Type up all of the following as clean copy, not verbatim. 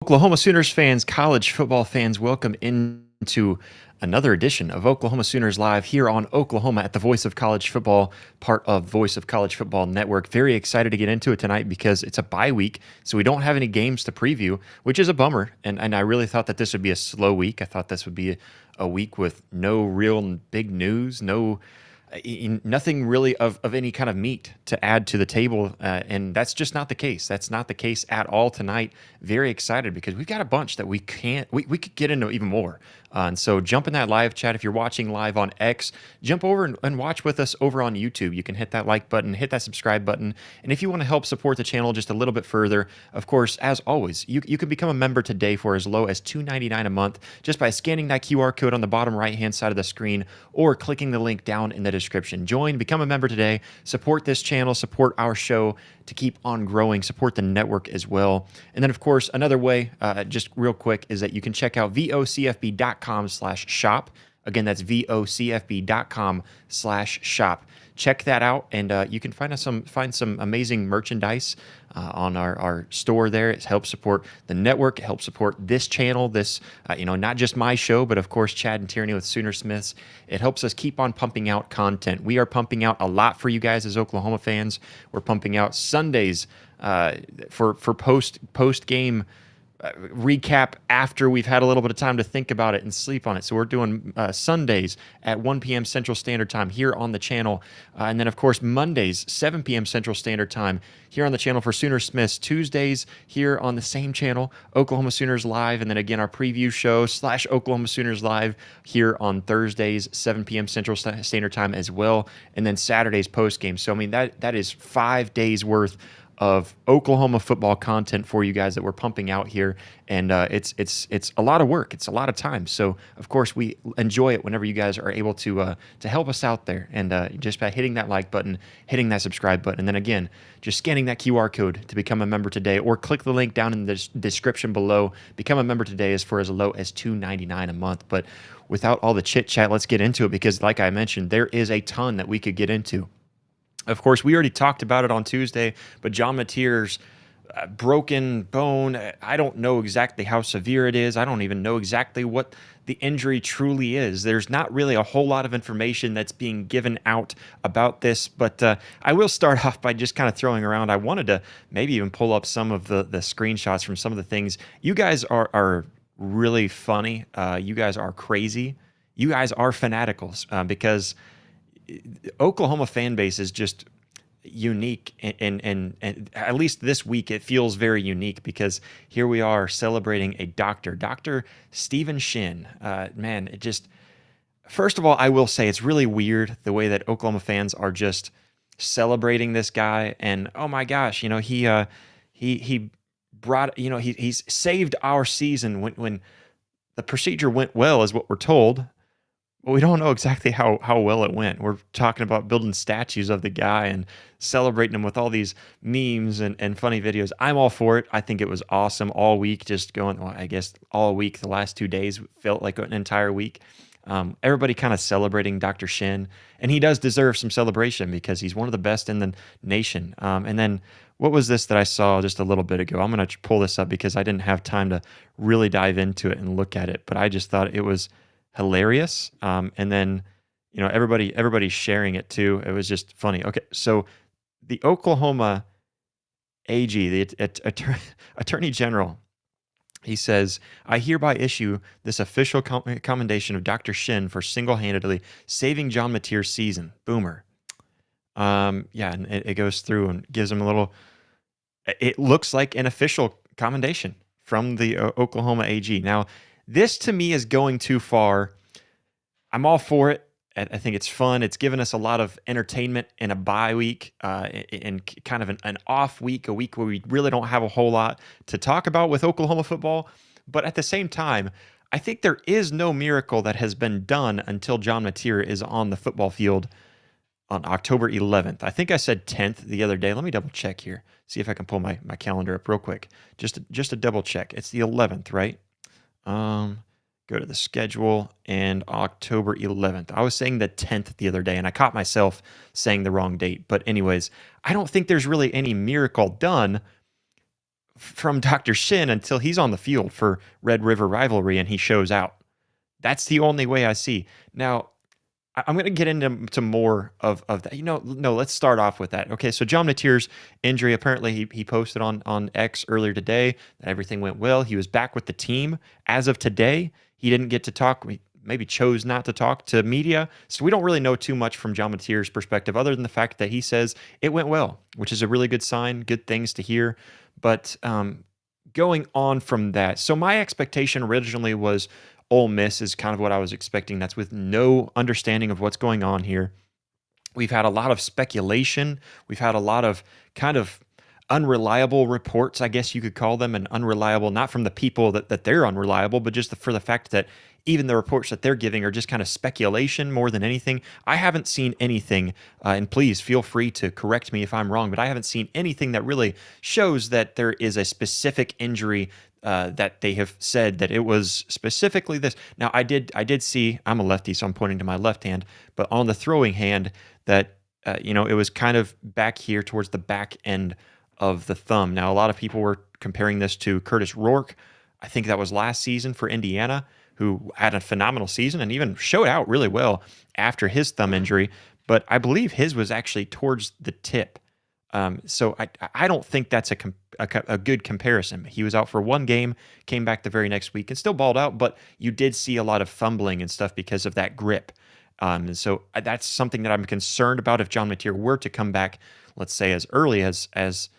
Oklahoma Sooners fans, college football fans, welcome into another edition of Oklahoma Sooners Live here on Oklahoma at the Voice of College Football, part of Voice of College Football Network. Very excited to get into it tonight because it's a bye week, so we don't have any games to preview, which is a bummer. And I really thought that this would be a slow week. I thought this would be a week with no real big news, nothing really of any kind of meat to add to the table, and that's just not the case. That's not the case at all tonight. Very excited because we've got a bunch that we could get into even more. And so jump in that live chat. If you're watching live on X, jump over and watch with us over on YouTube. You can hit that like button, hit that subscribe button. And if you want to help support the channel just a little bit further, of course, as always, you can become a member today for as low as $2.99 a month just by scanning that QR code on the bottom right-hand side of the screen or clicking the link down in the description. Join, become a member today, support this channel, support our show to keep on growing, support the network as well. And then, of course, another way, just real quick, is that you can check out vocfb.com/shop. Again, that's vocfb.com/shop. Check that out, and you can find some amazing merchandise on our store there. It helps support the network. It helps support this channel, not just my show, but of course Chad and Tierney with Sooner Smiths. It helps us keep on pumping out content. We are pumping out a lot for you guys as Oklahoma fans. We're pumping out Sundays for post game recap after we've had a little bit of time to think about it and sleep on it. So we're doing Sundays at 1 p.m. Central Standard Time here on the channel. And then, of course, Mondays, 7 p.m. Central Standard Time here on the channel for Sooner Smiths. Tuesdays here on the same channel, Oklahoma Sooners Live. And then again, our preview show / Oklahoma Sooners Live here on Thursdays, 7 p.m. Central Standard Time as well. And then Saturdays post game. So, I mean, that is 5 days worth of Oklahoma football content for you guys that we're pumping out here, and it's a lot of work. It's a lot of time. So of course we enjoy it whenever you guys are able to help us out there, and just by hitting that like button, hitting that subscribe button, and then again just scanning that QR code to become a member today, or click the link down in the description below. Become a member today is for as low as $2.99 a month. But without all the chit chat, let's get into it because, like I mentioned, there is a ton that we could get into. Of course, we already talked about it on Tuesday, but John Mateer's broken bone, I don't know exactly how severe it is. I don't even know exactly what the injury truly is. There's not really a whole lot of information that's being given out about this, but I will start off by just kind of throwing around. I wanted to maybe even pull up some of the screenshots from some of the things. You guys are really funny. You guys are crazy. You guys are fanaticals because Oklahoma fan base is just unique, and at least this week it feels very unique because here we are celebrating a Dr. Stephen Shin. Man, it just, first of all, I will say it's really weird the way that Oklahoma fans are just celebrating this guy, and oh my gosh, he brought, he's saved our season when the procedure went well, is what we're told. But we don't know exactly how well it went. We're talking about building statues of the guy and celebrating him with all these memes and funny videos. I'm all for it. I think it was awesome all week, just going, well, I guess all week, the last 2 days felt like an entire week. Everybody kind of celebrating Dr. Shin, and he does deserve some celebration because he's one of the best in the nation. And then what was this that I saw just a little bit ago? I'm going to pull this up because I didn't have time to really dive into it and look at it, but I just thought it was hilarious. And then, everybody's sharing it too. It was just funny. Okay, so the Oklahoma AG, the Attorney General, he says, I hereby issue this official commendation of Dr. Shin for single-handedly saving John Mateer's season. Boomer. Yeah, and it goes through and gives him a little, it looks like an official commendation from the Oklahoma AG. Now, this to me is going too far. I'm all for it. I think it's fun. It's given us a lot of entertainment in a bye week, in kind of an off week, a week where we really don't have a whole lot to talk about with Oklahoma football. But at the same time, I think there is no miracle that has been done until John Mateer is on the football field on October 11th. I think I said 10th the other day. Let me double check here. See if I can pull my calendar up real quick. Just to double check. It's the 11th, right? Go to the schedule and October 11th. I was saying the 10th the other day, and I caught myself saying the wrong date. But anyways, I don't think there's really any miracle done from Dr. Shin until he's on the field for Red River Rivalry and he shows out. That's the only way I see. Now, I'm going to get into more of that. No, let's start off with that. Okay, so John Mateer's injury, apparently he posted on X earlier today that everything went well. He was back with the team as of today. He didn't get to talk. He maybe chose not to talk to media. So we don't really know too much from John Mateer's perspective other than the fact that he says it went well, which is a really good sign, good things to hear. But going on from that, so my expectation originally was Ole Miss is kind of what I was expecting. That's with no understanding of what's going on here. We've had a lot of speculation. We've had a lot of kind of unreliable reports, I guess you could call them, and unreliable, not from the people that they're unreliable, but just for the fact that even the reports that they're giving are just kind of speculation more than anything. I haven't seen anything, and please feel free to correct me if I'm wrong, but I haven't seen anything that really shows that there is a specific injury that they have said that it was specifically this. Now, I did see, I'm a lefty, so I'm pointing to my left hand, but on the throwing hand that, it was kind of back here towards the back end of the thumb. Now, a lot of people were comparing this to Curtis Rourke. I think that was last season for Indiana, who had a phenomenal season and even showed out really well after his thumb injury. But I believe his was actually towards the tip. So I don't think that's a good comparison. He was out for one game, came back the very next week and still balled out, but you did see a lot of fumbling and stuff because of that grip. And so that's something that I'm concerned about if John Mateer were to come back, let's say as early as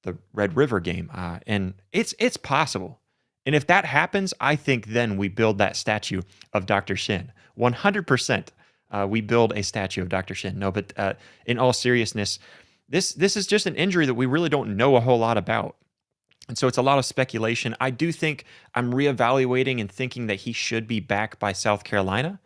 the Red River game. And it's possible. And if that happens, I think then we build that statue of Dr. Shin. 100%. We build a statue of Dr. Shin. No, but in all seriousness, this is just an injury that we really don't know a whole lot about. And so it's a lot of speculation. I do think I'm reevaluating and thinking that he should be back by South Carolina.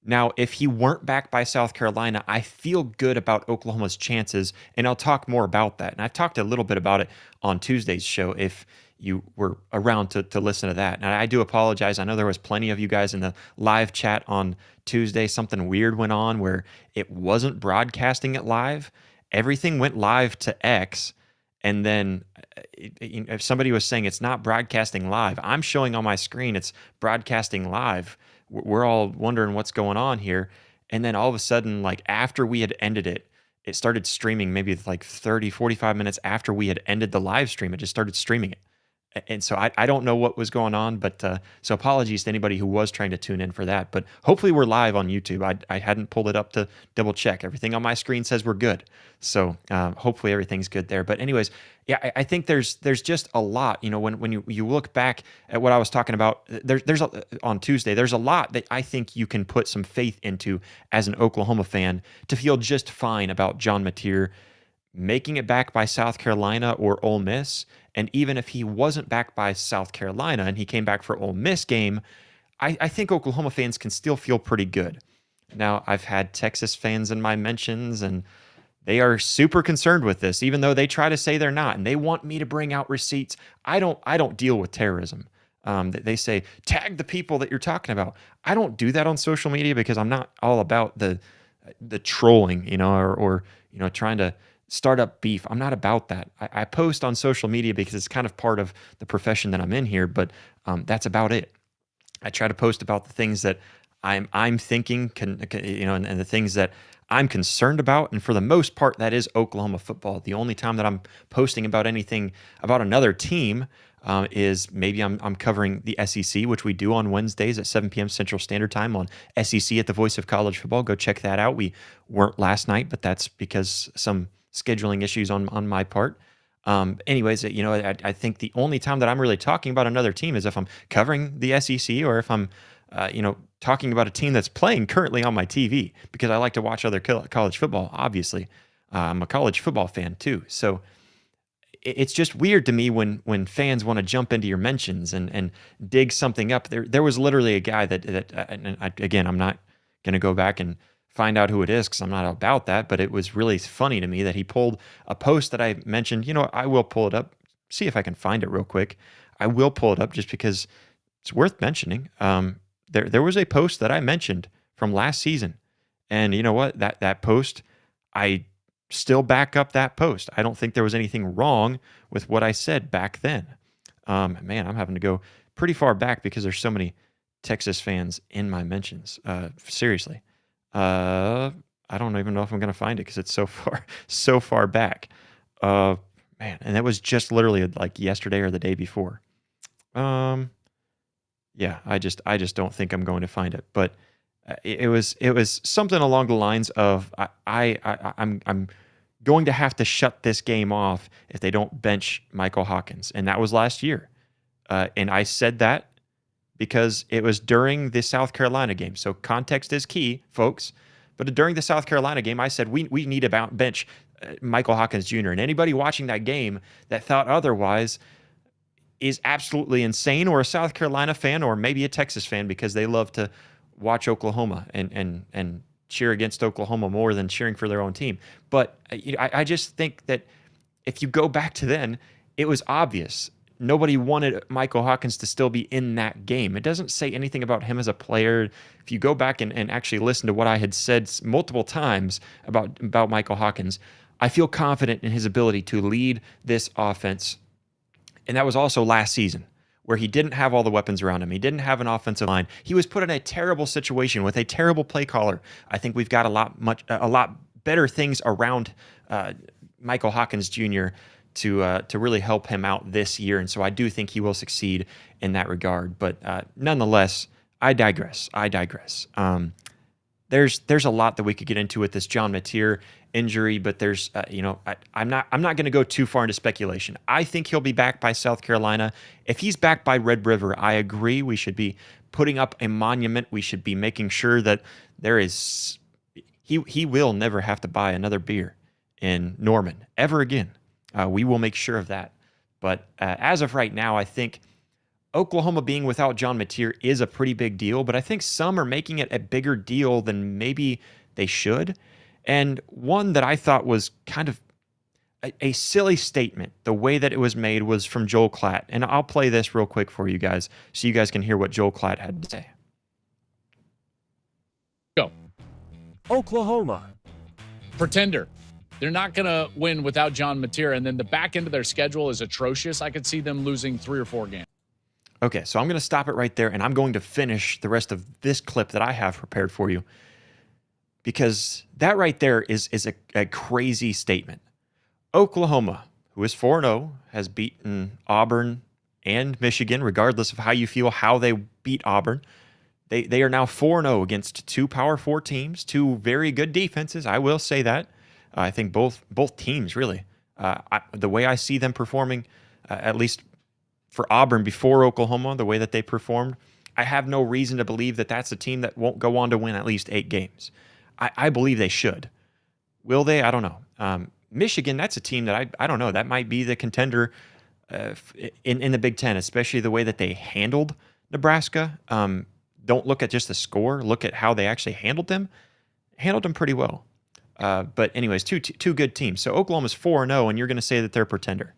Now, if he weren't back by South Carolina, I feel good about Oklahoma's chances, and I'll talk more about that. And I've talked a little bit about it on Tuesday's show if you were around to listen to that. And I do apologize. I know there was plenty of you guys in the live chat on Tuesday. Something weird went on where it wasn't broadcasting it live. Everything went live to X, and then if somebody was saying it's not broadcasting live, I'm showing on my screen it's broadcasting live. We're all wondering what's going on here, and then all of a sudden, like after we had ended it, it started streaming maybe like 30, 45 minutes after we had ended the live stream. It just started streaming it. And so I don't know what was going on, but so apologies to anybody who was trying to tune in for that. But hopefully we're live on YouTube. I hadn't pulled it up to double check. Everything on my screen says we're good. So hopefully everything's good there. But anyways, yeah, I think there's just a lot. When you look back at what I was talking about, on Tuesday, there's a lot that I think you can put some faith into as an Oklahoma fan to feel just fine about John Mateer making it back by South Carolina or Ole Miss. And even if he wasn't back by South Carolina and he came back for Ole Miss game, I think Oklahoma fans can still feel pretty good. Now, I've had Texas fans in my mentions, and they are super concerned with this, even though they try to say they're not, and they want me to bring out receipts. I don't deal with terrorism. They say, tag the people that you're talking about. I don't do that on social media because I'm not all about the trolling, or trying to start up beef. I'm not about that. I post on social media because it's kind of part of the profession that I'm in here, but that's about it. I try to post about the things that I'm thinking and the things that I'm concerned about. And for the most part, that is Oklahoma football. The only time that I'm posting about anything about another team is maybe I'm covering the SEC, which we do on Wednesdays at 7 p.m. Central Standard Time on SEC at the Voice of College Football. Go check that out. We weren't last night, but that's because some scheduling issues on my part. Anyways, I think the only time that I'm really talking about another team is if I'm covering the SEC or if I'm, talking about a team that's playing currently on my TV, because I like to watch other college football, obviously. I'm a college football fan too. So it's just weird to me when fans want to jump into your mentions and dig something up. There was literally a guy again, I'm not going to go back and find out who it is because I'm not about that, but it was really funny to me that he pulled a post that I mentioned. I will pull it up, see if I can find it real quick. I will pull it up just because it's worth mentioning. There was a post that I mentioned from last season, and you know what? That post, I still back up that post. I don't think there was anything wrong with what I said back then. Man, I'm having to go pretty far back because there's so many Texas fans in my mentions. Seriously. I don't even know if I'm going to find it because it's so far back. Man, and that was just literally like yesterday or the day before. Yeah, I just don't think I'm going to find it. But it was something along the lines of I'm going to have to shut this game off if they don't bench Michael Hawkins, and that was last year. And I said that because it was during the South Carolina game. So context is key, folks. But during the South Carolina game, I said we need to bench Michael Hawkins Jr. And anybody watching that game that thought otherwise is absolutely insane, or a South Carolina fan, or maybe a Texas fan because they love to watch Oklahoma and cheer against Oklahoma more than cheering for their own team. But I just think that if you go back to then, it was obvious. Nobody wanted Michael Hawkins to still be in that game. It doesn't say anything about him as a player. If you go back and actually listen to what I had said multiple times about Michael Hawkins, I feel confident in his ability to lead this offense. And that was also last season, where he didn't have all the weapons around him. He didn't have an offensive line. He was put in a terrible situation with a terrible play caller. I think we've got a lot better things around Michael Hawkins Jr. to really help him out this year. And so I do think he will succeed in that regard. But nonetheless, I digress. There's a lot that we could get into with this John Mateer injury, but there's I'm not going to go too far into speculation. I think he'll be back by South Carolina. If he's back by Red River, I agree. We should be putting up a monument. We should be making sure that he will never have to buy another beer in Norman ever again. We will make sure of that. But as of right now, I think Oklahoma being without John Mateer is a pretty big deal, but I think some are making it a bigger deal than maybe they should. And one that I thought was kind of a silly statement, the way that it was made, was from Joel Klatt. And I'll play this real quick for you guys so you guys can hear what Joel Klatt had to say. Go. Oklahoma. Pretender. They're not going to win without John Mateer, and then the back end of their schedule is atrocious. I could see them losing 3 or 4 games. Okay, so I'm going to stop it right there, and I'm going to finish the rest of this clip that I have prepared for you, because that right there is a crazy statement. Oklahoma, who is 4-0, has beaten Auburn and Michigan, regardless of how you feel how they beat Auburn. They are now 4-0 against 2 Power 4 teams, 2 very good defenses, I will say that. I think both teams, really. The way I see them performing, at least for Auburn before Oklahoma, the way that they performed, I have no reason to believe that that's a team that won't go on to win at least 8 games. I believe they should. Will they? I don't know. Michigan, that's a team that I don't know. That might be the contender in the Big Ten, especially the way that they handled Nebraska. Don't look at just the score. Look at how they actually handled them. Handled them pretty well. But anyways, two good teams. So Oklahoma's 4-0, and you're going to say that they're a pretender.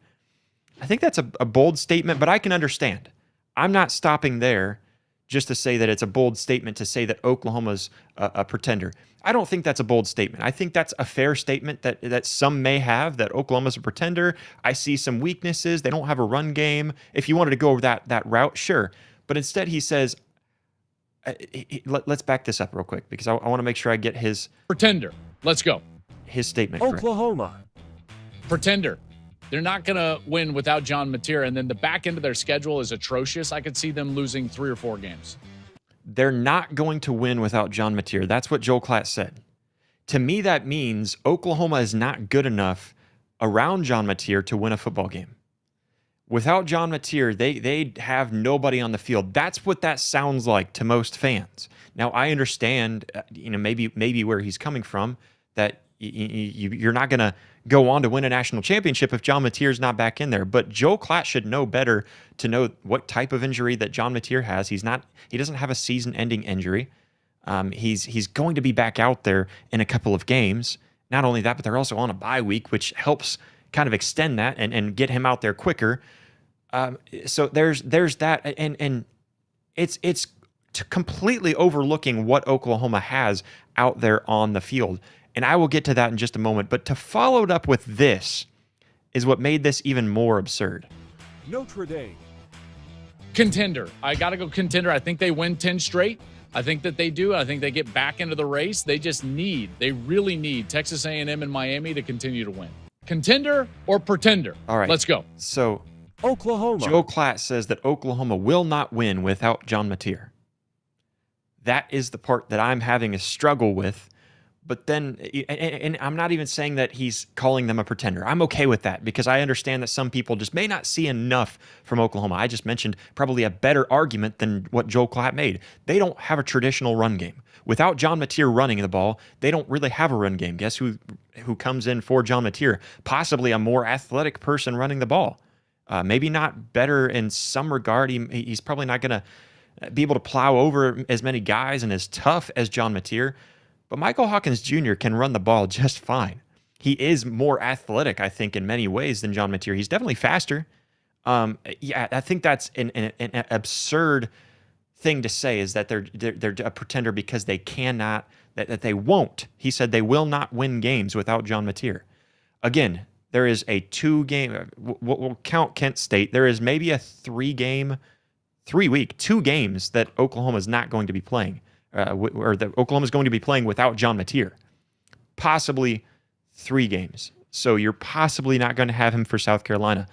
I think that's a bold statement, but I can understand. I'm not stopping there just to say that it's a bold statement to say that Oklahoma's a pretender. I don't think that's a bold statement. I think that's a fair statement that some may have, that Oklahoma's a pretender. I see some weaknesses. They don't have a run game. If you wanted to go that route, sure. But instead he says, let's back this up real quick because I want to make sure I get his... Pretender. Let's go. His statement. Correct. Oklahoma. Pretender. They're not going to win without John Mateer, and then the back end of their schedule is atrocious. I could see them losing 3 or 4 games. They're not going to win without John Mateer. That's what Joel Klatt said. To me, that means Oklahoma is not good enough around John Mateer to win a football game. Without John Mateer, they have nobody on the field. That's what that sounds like to most fans. Now, I understand, maybe where he's coming from, that you're not going to go on to win a national championship if John Mateer's not back in there. But Joel Klatt should know better to know what type of injury that John Mateer has. He doesn't have a season-ending injury. He's going to be back out there in a couple of games. Not only that, but they're also on a bye week, which helps kind of extend that and get him out there quicker. So there's that, and it's completely overlooking what Oklahoma has out there on the field. And I will get to that in just a moment. But to follow it up with this is what made this even more absurd. Notre Dame. Contender. I got to go contender. I think they win 10 straight. I think that they do. I think they get back into the race. They really need Texas A&M and Miami to continue to win. Contender or pretender? All right. Let's go. So Oklahoma. Joel Klatt says that Oklahoma will not win without John Mateer. That is the part that I'm having a struggle with. But then, and I'm not even saying that he's calling them a pretender. I'm okay with that because I understand that some people just may not see enough from Oklahoma. I just mentioned probably a better argument than what Joel Klatt made. They don't have a traditional run game. Without John Mateer running the ball, they don't really have a run game. Guess who comes in for John Mateer? Possibly a more athletic person running the ball. Maybe not better in some regard. He's probably not going to be able to plow over as many guys and as tough as John Mateer. But Michael Hawkins Jr. can run the ball just fine. He is more athletic, I think, in many ways than John Mateer. He's definitely faster. I think that's an absurd thing to say, is that they're a pretender because they cannot, that they won't. He said they will not win games without John Mateer. Again, there is a 2-game, we'll count Kent State. There is maybe a 3-week, 2 games that Oklahoma is not going to be playing. Or that Oklahoma is going to be playing without John Mateer. Possibly 3 games. So you're possibly not going to have him for South Carolina.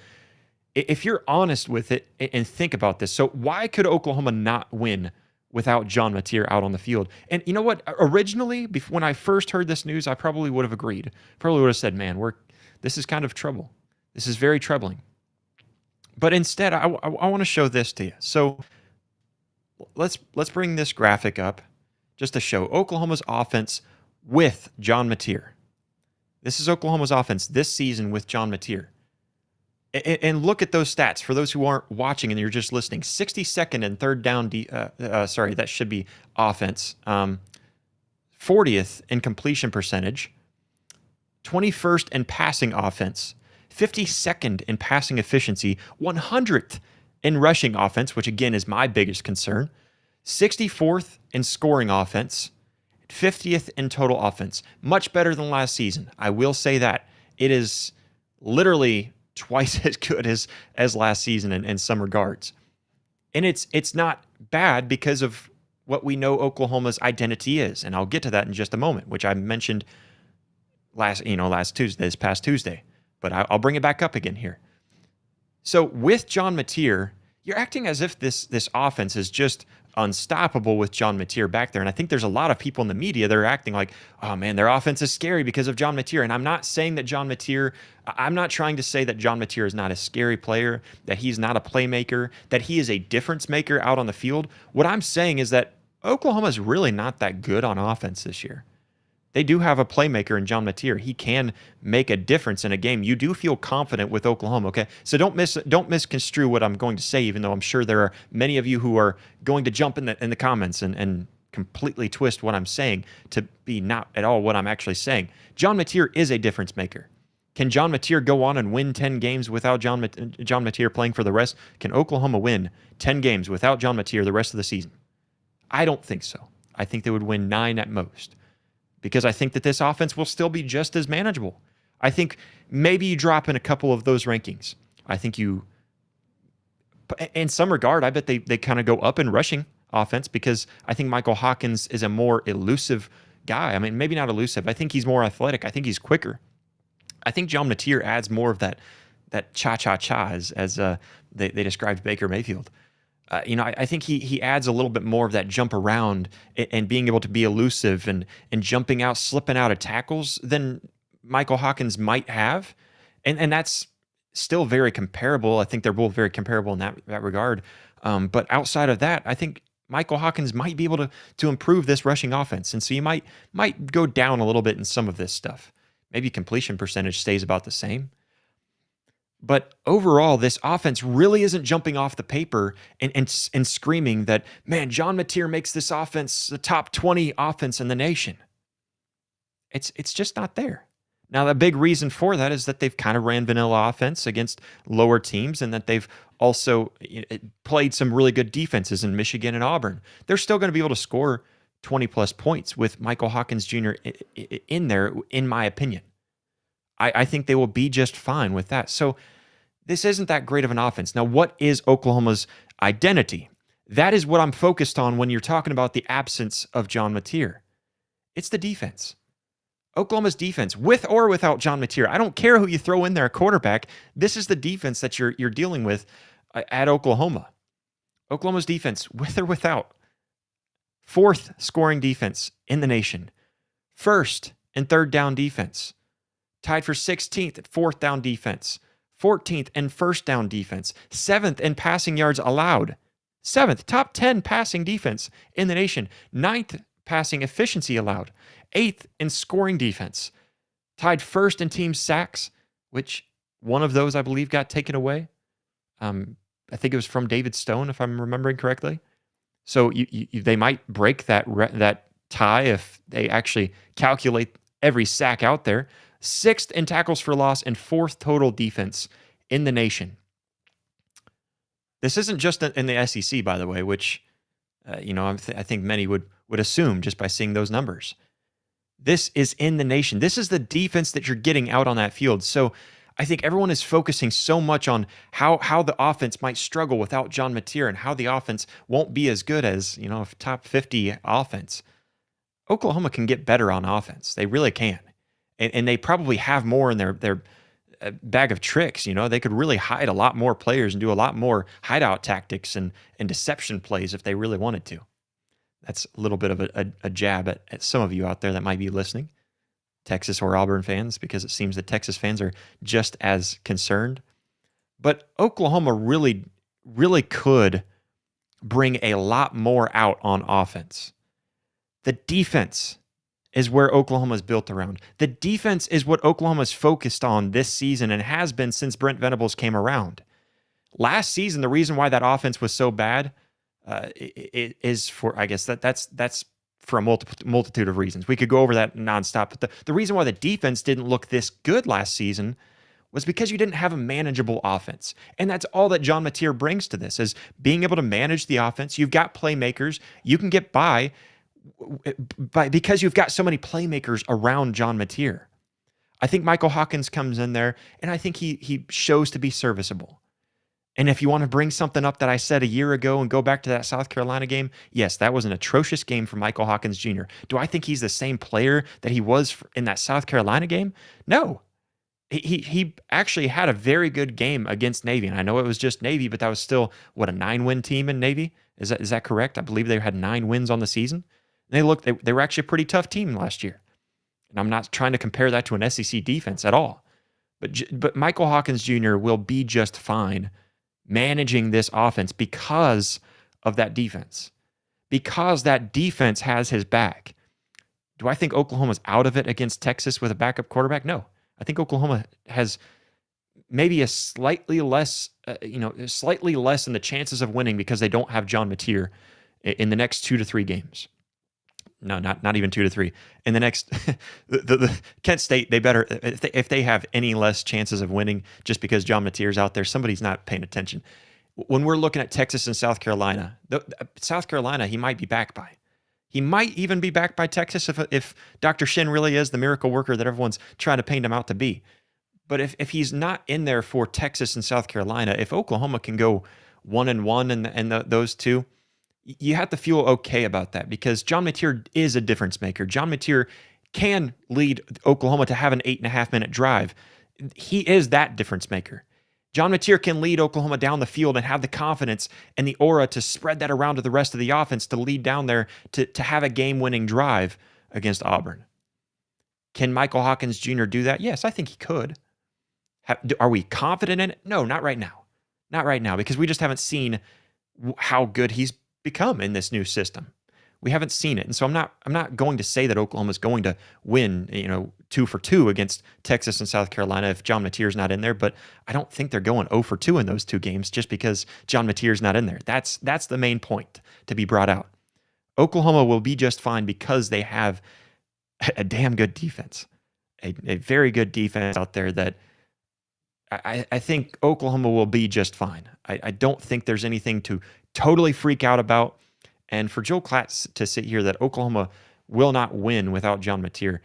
If you're honest with it and think about this, so why could Oklahoma not win without John Mateer out on the field? And you know what? Originally, when I first heard this news, I probably would have agreed. Probably would have said, man, this is kind of trouble. This is very troubling. But instead, I want to show this to you. So let's bring this graphic up just to show Oklahoma's offense with John Mateer. This is Oklahoma's offense this season with John Mateer. And look at those stats for those who aren't watching and you're just listening. 62nd and third down. That should be offense. 40th in completion percentage. 21st in passing offense. 52nd in passing efficiency. 100th in rushing offense, which again is my biggest concern. 64th in scoring offense. 50th in total offense. Much better than last season. I will say that. It is literally twice as good as last season in some regards. And it's not bad because of what we know Oklahoma's identity is. And I'll get to that in just a moment, which I mentioned this past Tuesday. But I'll bring it back up again here. So with John Mateer, you're acting as if this offense is just unstoppable with John Mateer back there. And I think there's a lot of people in the media that are acting like, oh man, their offense is scary because of John Mateer. And I'm not saying that I'm not trying to say that John Mateer is not a scary player, that he's not a playmaker, that he is a difference maker out on the field. What I'm saying is that Oklahoma's really not that good on offense this year. They do have a playmaker in John Mateer. He can make a difference in a game. You do feel confident with Oklahoma, okay? So don't misconstrue what I'm going to say, even though I'm sure there are many of you who are going to jump in the comments and completely twist what I'm saying to be not at all what I'm actually saying. John Mateer is a difference maker. Can John Mateer go on and win 10 games without John Mateer playing for the rest? Can Oklahoma win 10 games without John Mateer the rest of the season? I don't think so. I think they would win 9 at most, because I think that this offense will still be just as manageable. I think maybe you drop in a couple of those rankings. I think in some regard, I bet they kind of go up in rushing offense, because I think Michael Hawkins is a more elusive guy. I mean, maybe not elusive. I think he's more athletic. I think he's quicker. I think John Mateer adds more of that cha-cha-cha as they described Baker Mayfield. I think he adds a little bit more of that jump around and being able to be elusive and jumping out, slipping out of tackles than Michael Hawkins might have. And that's still very comparable. I think they're both very comparable in that regard. But outside of that, I think Michael Hawkins might be able to improve this rushing offense. And so you might go down a little bit in some of this stuff. Maybe completion percentage stays about the same. But overall, this offense really isn't jumping off the paper and screaming that, man, John Mateer makes this offense the top 20 offense in the nation. It's just not there. Now, the big reason for that is that they've kind of ran vanilla offense against lower teams and that they've also played some really good defenses in Michigan and Auburn. They're still going to be able to score 20-plus points with Michael Hawkins Jr. in there, in my opinion. I think they will be just fine with that. So this isn't that great of an offense. Now, what is Oklahoma's identity? That is what I'm focused on when you're talking about the absence of John Mateer. It's the defense. Oklahoma's defense, with or without John Mateer. I don't care who you throw in there, a quarterback. This is the defense that you're dealing with at Oklahoma. Oklahoma's defense, with or without. 4th scoring defense in the nation. 1st and 3rd down defense. Tied for 16th at 4th down defense. 14th and 1st down defense. 7th in passing yards allowed. 7th, top 10 passing defense in the nation. 9th passing efficiency allowed. 8th in scoring defense. Tied 1st in team sacks, which one of those I believe got taken away. I think it was from David Stone, if I'm remembering correctly. So they might break that tie if they actually calculate every sack out there. 6th in tackles for loss and 4th total defense in the nation. This isn't just in the SEC, by the way, which I think many would assume just by seeing those numbers. This is in the nation. This is the defense that you're getting out on that field. So I think everyone is focusing so much on how the offense might struggle without John Mateer and how the offense won't be as good as, a top 50 offense. Oklahoma can get better on offense. They really can. And they probably have more in their bag of tricks. They could really hide a lot more players and do a lot more hideout tactics and deception plays if they really wanted to. That's a little bit of a jab at some of you out there that might be listening, Texas or Auburn fans, because it seems that Texas fans are just as concerned. But Oklahoma really, really could bring a lot more out on offense. The defense is where Oklahoma is built around. The defense is what Oklahoma's focused on this season and has been since Brent Venables came around. Last season, the reason why that offense was so bad is for, I guess, that's for a multitude of reasons. We could go over that nonstop. But the reason why the defense didn't look this good last season was because you didn't have a manageable offense. And that's all that John Mateer brings to this, is being able to manage the offense. You've got playmakers. You can get by because you've got so many playmakers around John Mateer. I think Michael Hawkins comes in there, and I think he shows to be serviceable. And if you want to bring something up that I said a year ago and go back to that South Carolina game, yes, that was an atrocious game for Michael Hawkins Jr. Do I think he's the same player that he was in that South Carolina game? No. He actually had a very good game against Navy. And I know it was just Navy, but that was still, a 9-win team in Navy? Is that correct? I believe they had 9 wins on the season. And they were actually a pretty tough team last year. And I'm not trying to compare that to an SEC defense at all. But Michael Hawkins Jr. will be just fine managing this offense because of that defense. Because that defense has his back. Do I think Oklahoma's out of it against Texas with a backup quarterback? No. I think Oklahoma has maybe a slightly less in the chances of winning because they don't have John Mateer in the next 2 to 3 games. No, not even 2 to 3. In the next, the Kent State, they better, if they have any less chances of winning just because John Mateer's out there, somebody's not paying attention. When we're looking at Texas and South Carolina, South Carolina, he might be back by. He might even be backed by Texas if Dr. Shin really is the miracle worker that everyone's trying to paint him out to be. But if he's not in there for Texas and South Carolina, if Oklahoma can go 1-1 and those two, you have to feel okay about that because John Mateer is a difference maker. John Mateer can lead Oklahoma to have an 8.5-minute drive. He is that difference maker. John Mateer can lead Oklahoma down the field and have the confidence and the aura to spread that around to the rest of the offense to lead down there to have a game-winning drive against Auburn. Can Michael Hawkins Jr. do that? Yes, I think he could. Are we confident in it? No, not right now. Not right now, because we just haven't seen how good he's become in this new system. We haven't seen it. And so I'm not going to say that Oklahoma's going to win, 2 for 2 against Texas and South Carolina if John Mateer's not in there, but I don't think they're going 0 for 2 in those 2 games just because John Mateer's not in there. That's the main point to be brought out. Oklahoma will be just fine because they have a damn good defense, a very good defense out there that I think Oklahoma will be just fine. I don't think there's anything to totally freak out about. And for Joel Klatt to sit here that Oklahoma will not win without John Mateer,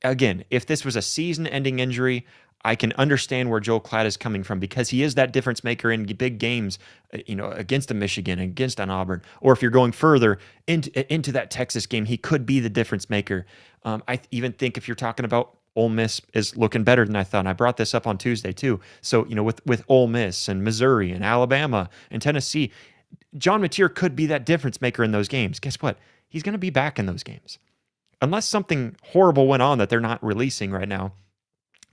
again, if this was a season-ending injury, I can understand where Joel Klatt is coming from because he is that difference maker in big games, against a Michigan, against an Auburn, or if you're going further into that Texas game, he could be the difference maker. I even think if you're talking about Ole Miss is looking better than I thought. And I brought this up on Tuesday too. So, with Ole Miss and Missouri and Alabama and Tennessee, John Mateer could be that difference maker in those games. Guess what? He's going to be back in those games. Unless something horrible went on that they're not releasing right now,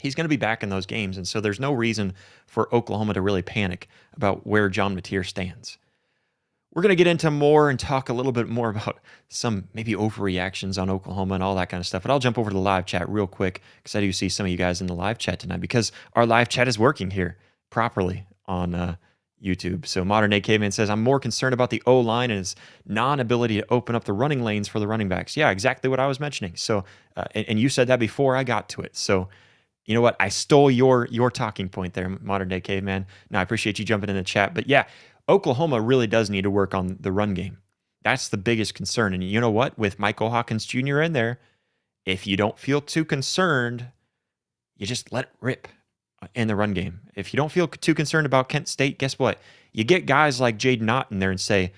he's going to be back in those games. And so there's no reason for Oklahoma to really panic about where John Mateer stands. We're going to get into more and talk a little bit more about some maybe overreactions on Oklahoma and all that kind of stuff. But I'll jump over to the live chat real quick because I do see some of you guys in the live chat tonight because our live chat is working here properly on YouTube. So Modern Day Caveman says, I'm more concerned about the O-line and its non-ability to open up the running lanes for the running backs. Yeah, exactly what I was mentioning. So, and you said that before I got to it. So, you know what? I stole your talking point there, Modern Day Caveman. Now, I appreciate you jumping in the chat. But yeah, Oklahoma really does need to work on the run game. That's the biggest concern. And you know what? With Michael Hawkins Jr. in there, if you don't feel too concerned, you just let it rip in the run game. If you don't feel too concerned about Kent State, guess what? You get guys like Jaden Ott in there and say,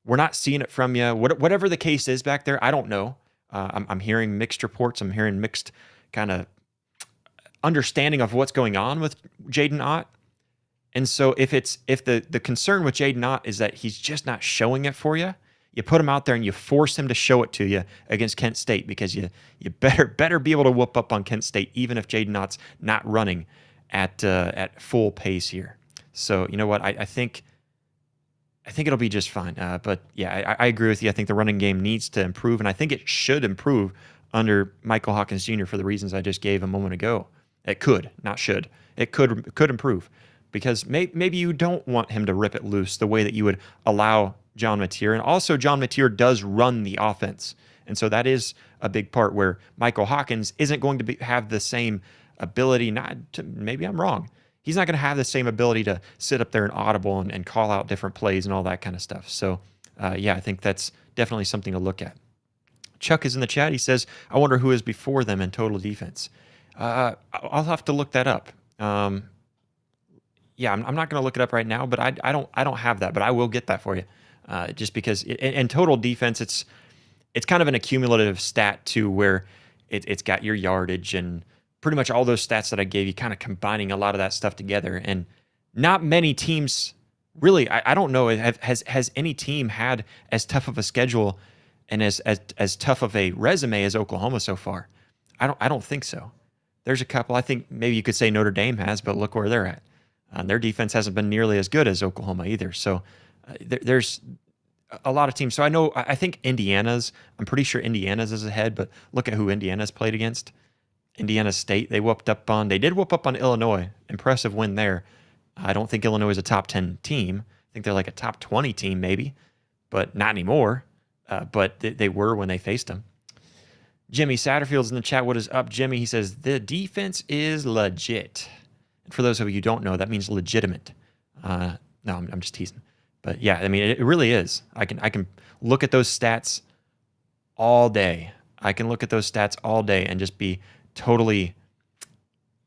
we're not seeing it from you. Whatever the case is back there, I don't know. I'm hearing mixed reports. I'm hearing mixed kind of understanding of what's going on with Jaden Ott. And so if the concern with Jaden Ott is that he's just not showing it for you, you put him out there and you force him to show it to you against Kent State because you better be able to whoop up on Kent State even if Jaden Ott's not running at full pace here. So you know what? I think it'll be just fine. But yeah, I agree with you. I think the running game needs to improve, and I think it should improve under Michael Hawkins Jr. for the reasons I just gave a moment ago. It could, not should. It could improve. Because maybe you don't want him to rip it loose the way that you would allow John Mateer. And also, John Mateer does run the offense. And so that is a big part where Michael Hawkins isn't going to have the same ability, maybe I'm wrong. He's not going to have the same ability to sit up there and audible and call out different plays and all that kind of stuff. So, yeah, I think that's definitely something to look at. Chuck is in the chat. He says, I wonder who is before them in total defense. I'll have to look that up. Yeah, I'm not going to look it up right now, but I don't have that, but I will get that for you. Just because in total defense, it's kind of an accumulative stat too, where it's got your yardage and pretty much all those stats that I gave you, kind of combining a lot of that stuff together. And not many teams really, I don't know, has any team had as tough of a schedule and as tough of a resume as Oklahoma so far? I don't think so. There's a couple. I think maybe you could say Notre Dame has, but look where they're at. Their defense hasn't been nearly as good as Oklahoma either. So there's a lot of teams. So I think I'm pretty sure Indiana's is ahead, but look at who Indiana's played against. Indiana State, they did whoop up on Illinois. Impressive win there. I don't think Illinois is a top 10 team. I think they're like a top 20 team maybe, but not anymore. But they were when they faced them. Jimmy Satterfield's in the chat. What is up, Jimmy? He says, the defense is legit. And for those of you who don't know, that means legitimate. No, I'm just teasing. But yeah, I mean, it really is. I can look at those stats all day. I can look at those stats all day and just be totally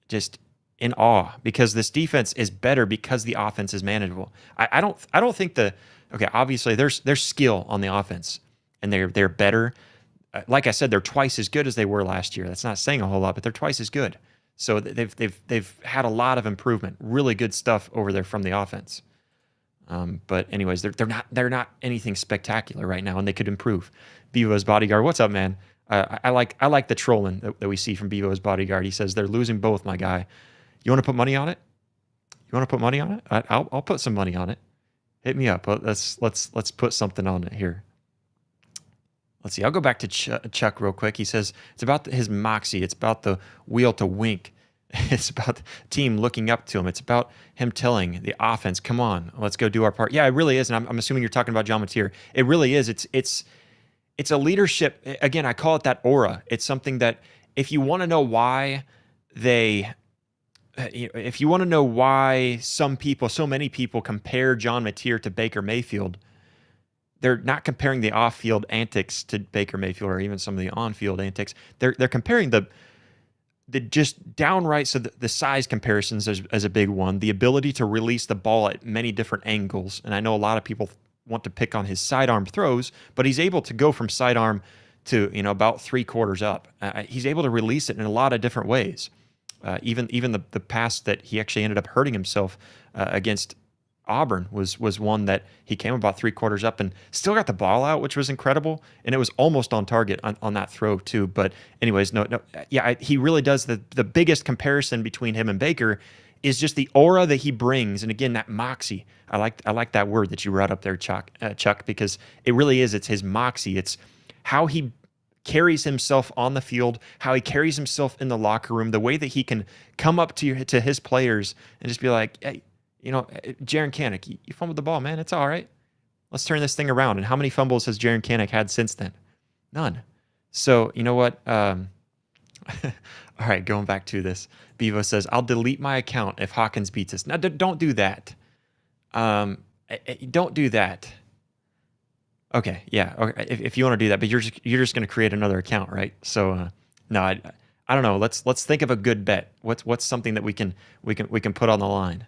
just in awe because this defense is better because the offense is manageable. I don't think obviously there's skill on the offense and they're better. Like I said, they're twice as good as they were last year. That's not saying a whole lot, but they're twice as good. So they've had a lot of improvement, really good stuff over there from the offense. But anyways, they're not anything spectacular right now, and they could improve. Bevo's bodyguard, what's up, man? I like the trolling that we see from Bevo's bodyguard. He says they're losing both, my guy. You want to put money on it? You want to put money on it? I'll put some money on it. Hit me up. Let's put something on it here. Let's see. I'll go back to Chuck real quick. He says it's about his moxie. It's about the wheel to wink. It's about the team looking up to him. It's about him telling the offense, "Come on, let's go do our part." Yeah, it really is. And I'm assuming you're talking about John Mateer. It really is. It's a leadership. Again, I call it that aura. It's something that if you want to know why if you want to know why so many people compare John Mateer to Baker Mayfield, they're not comparing the off-field antics to Baker Mayfield or even some of the on-field antics. They're comparing the just downright, so the size comparisons as a big one, the ability to release the ball at many different angles. And I know a lot of people want to pick on his sidearm throws, but he's able to go from sidearm to about 3/4 up. He's able to release it in a lot of different ways. Even the pass that he actually ended up hurting himself against Auburn was one that he came about 3/4 up and still got the ball out, which was incredible, and it was almost on target on that throw too. But anyways, he really does. The biggest comparison between him and Baker is just the aura that he brings, and again, that moxie. I like that word that you brought up there, Chuck, because it really is. It's his moxie. It's how he carries himself on the field, how he carries himself in the locker room, the way that he can come up to his players and just be like, "Hey, Jaren Kanak, you fumbled the ball, man. It's all right. Let's turn this thing around." And how many fumbles has Jaren Kanak had since then? None. So you know what? All right, going back to this. Bevo says, "I'll delete my account if Hawkins beats us." Now, don't do that. Don't do that. Okay, yeah. Okay, if you want to do that, but you're just going to create another account, right? So no, I don't know. Let's think of a good bet. What's something that we can put on the line?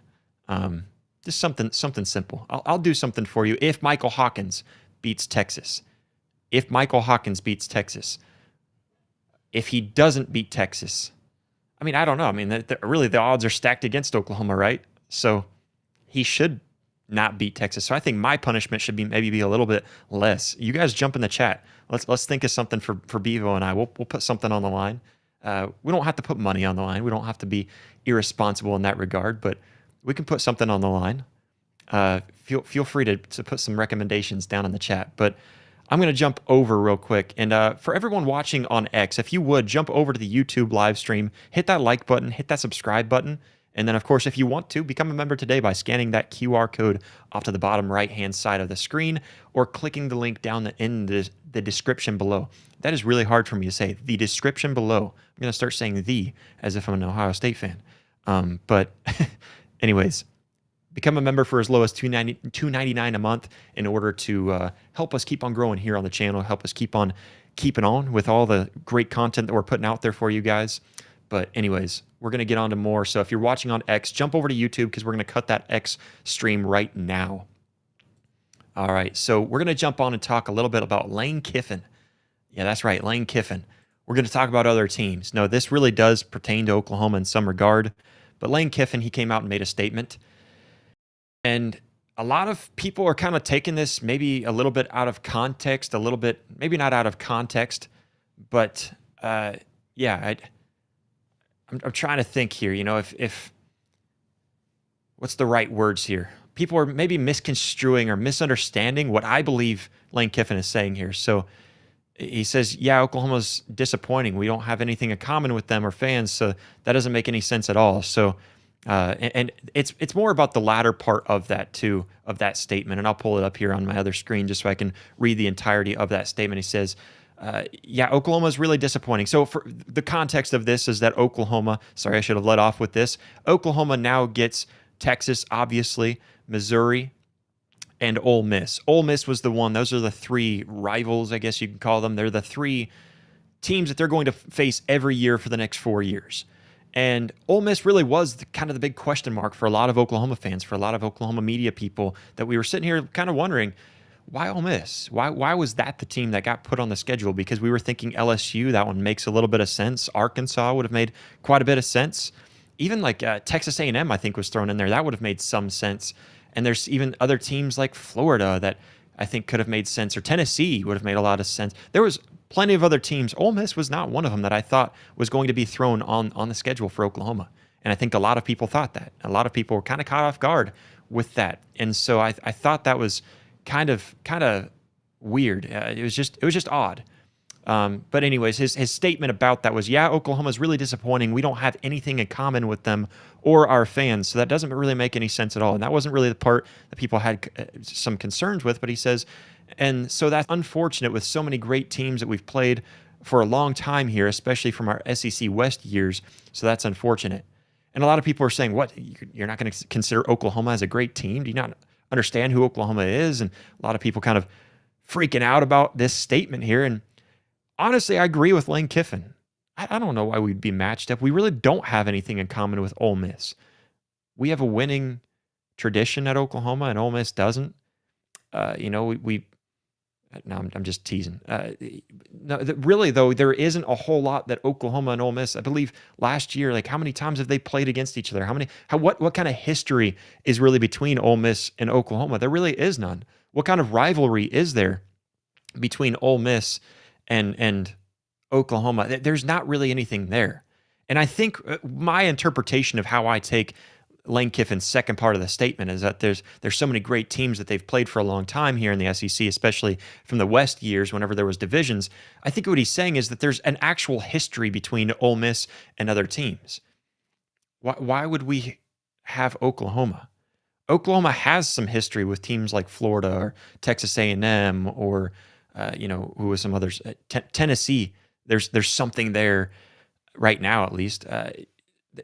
Just something simple. I'll do something for you. If Michael Hawkins beats Texas, if he doesn't beat Texas, I mean, I don't know. I mean, really the odds are stacked against Oklahoma, right? So he should not beat Texas. So I think my punishment should maybe be a little bit less. You guys jump in the chat. Let's think of something for Bevo and I. We'll put something on the line. We don't have to put money on the line. We don't have to be irresponsible in that regard, but we can put something on the line. Feel free to put some recommendations down in the chat. But I'm going to jump over real quick. And for everyone watching on X, if you would, jump over to the YouTube live stream, hit that like button, hit that subscribe button. And then, of course, if you want to, become a member today by scanning that QR code off to the bottom right-hand side of the screen or clicking the link down in the description below. That is really hard for me to say. The description below. I'm going to start saying "the" as if I'm an Ohio State fan. But anyways, become a member for as low as $2.99 a month in order to help us keep on growing here on the channel, help us keep on keeping on with all the great content that we're putting out there for you guys. But anyways, we're going to get on to more. So if you're watching on X, jump over to YouTube because we're going to cut that X stream right now. All right, so we're going to jump on and talk a little bit about Lane Kiffin. Yeah, that's right, Lane Kiffin. We're going to talk about other teams. No, this really does pertain to Oklahoma in some regard. But Lane Kiffin, he came out and made a statement. And a lot of people are kind of taking this maybe a little bit out of context, a little bit, maybe not out of context. But yeah, I'm trying to think here, if what's the right words here? People are maybe misconstruing or misunderstanding what I believe Lane Kiffin is saying here. So he says, yeah, Oklahoma's disappointing. We don't have anything in common with them or fans, so that doesn't make any sense at all. So, and it's more about the latter part of that too, of that statement. And I'll pull it up here on my other screen just so I can read the entirety of that statement. He says, yeah, Oklahoma is really disappointing. So for the context of this is that Oklahoma, sorry, I should have led off with this. Oklahoma now gets Texas, obviously, Missouri, and Ole Miss. Ole Miss was the one. Those are the three rivals, I guess you can call them. They're the three teams that they're going to face every year for the next 4 years. And Ole Miss really was kind of the big question mark for a lot of Oklahoma fans, for a lot of Oklahoma media people, that we were sitting here kind of wondering, why Ole Miss? Why was that the team that got put on the schedule? Because we were thinking LSU, that one makes a little bit of sense. Arkansas would have made quite a bit of sense. Even like Texas A&M, I think, was thrown in there. That would have made some sense. And there's even other teams like Florida that I think could have made sense, or Tennessee would have made a lot of sense. There was plenty of other teams. Ole Miss was not one of them that I thought was going to be thrown on the schedule for Oklahoma. And I think a lot of people thought that. A lot of people were kind of caught off guard with that. And so I thought that was kind of weird. It was just odd. But anyways, his statement about that was, yeah, Oklahoma's really disappointing. We don't have anything in common with them or our fans, so that doesn't really make any sense at all. And that wasn't really the part that people had some concerns with, but he says, and so that's unfortunate with so many great teams that we've played for a long time here, especially from our SEC West years, so that's unfortunate. And a lot of people are saying, what, you're not going to consider Oklahoma as a great team? Do you not understand who Oklahoma is? And a lot of people kind of freaking out about this statement here. And honestly, I agree with Lane Kiffin. I don't know why we'd be matched up. We really don't have anything in common with Ole Miss. We have a winning tradition at Oklahoma, and Ole Miss doesn't. No, I'm just teasing. No, really, though, there isn't a whole lot that Oklahoma and Ole Miss, I believe last year, like how many times have they played against each other? What kind of history is really between Ole Miss and Oklahoma? There really is none. What kind of rivalry is there between Ole Miss and Oklahoma? There's not really anything there. And I think my interpretation of how I take Lane Kiffin's second part of the statement is that there's so many great teams that they've played for a long time here in the SEC, especially from the West years whenever there was divisions. I think what he's saying is that there's an actual history between Ole Miss and other teams. Why would we have Oklahoma? Oklahoma has some history with teams like Florida or Texas A&M or who was some others? Tennessee. There's something there right now, at least.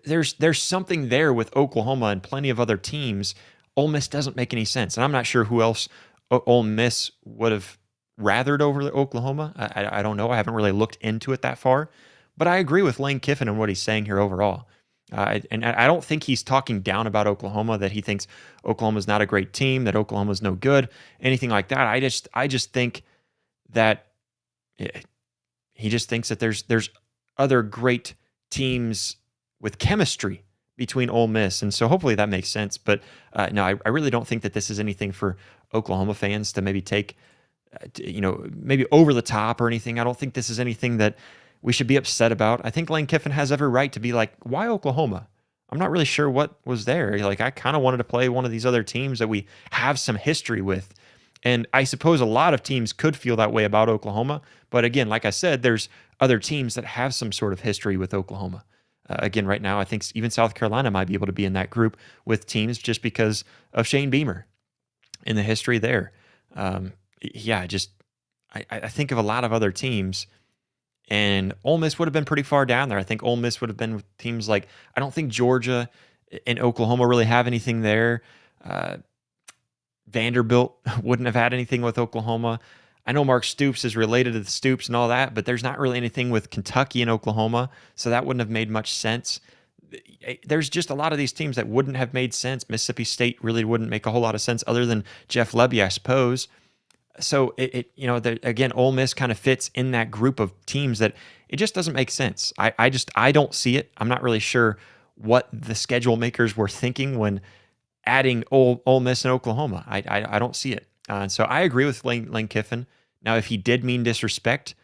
There's something there with Oklahoma and plenty of other teams. Ole Miss doesn't make any sense, and I'm not sure who else Ole Miss would have rathered over Oklahoma. I don't know. I haven't really looked into it that far, but I agree with Lane Kiffin and what he's saying here overall. And I don't think he's talking down about Oklahoma, that he thinks Oklahoma's not a great team, that Oklahoma's no good, anything like that. I just think that he just thinks that there's other great teams with chemistry between Ole Miss, and so hopefully that makes sense. But no, I really don't think that this is anything for Oklahoma fans to maybe take, maybe over the top or anything. I don't think this is anything that we should be upset about. I think Lane Kiffin has every right to be like, why Oklahoma? I'm not really sure what was there. Like, I kind of wanted to play one of these other teams that we have some history with. And I suppose a lot of teams could feel that way about Oklahoma. But again, like I said, there's other teams that have some sort of history with Oklahoma. Again, right now, I think even South Carolina might be able to be in that group with teams just because of Shane Beamer and the history there. I think of a lot of other teams, and Ole Miss would have been pretty far down there. I think Ole Miss would have been with teams like, I don't think Georgia and Oklahoma really have anything there. Vanderbilt wouldn't have had anything with Oklahoma. I know Mark Stoops is related to the Stoops and all that, but there's not really anything with Kentucky and Oklahoma, so that wouldn't have made much sense. There's just a lot of these teams that wouldn't have made sense. Mississippi State really wouldn't make a whole lot of sense other than Jeff Lebby, I suppose. So again, Ole Miss kind of fits in that group of teams that it just doesn't make sense. I don't see it. I'm not really sure what the schedule makers were thinking when adding Ole Miss and Oklahoma. I don't see it. So I agree with Lane Kiffin. Now, if he did mean disrespect,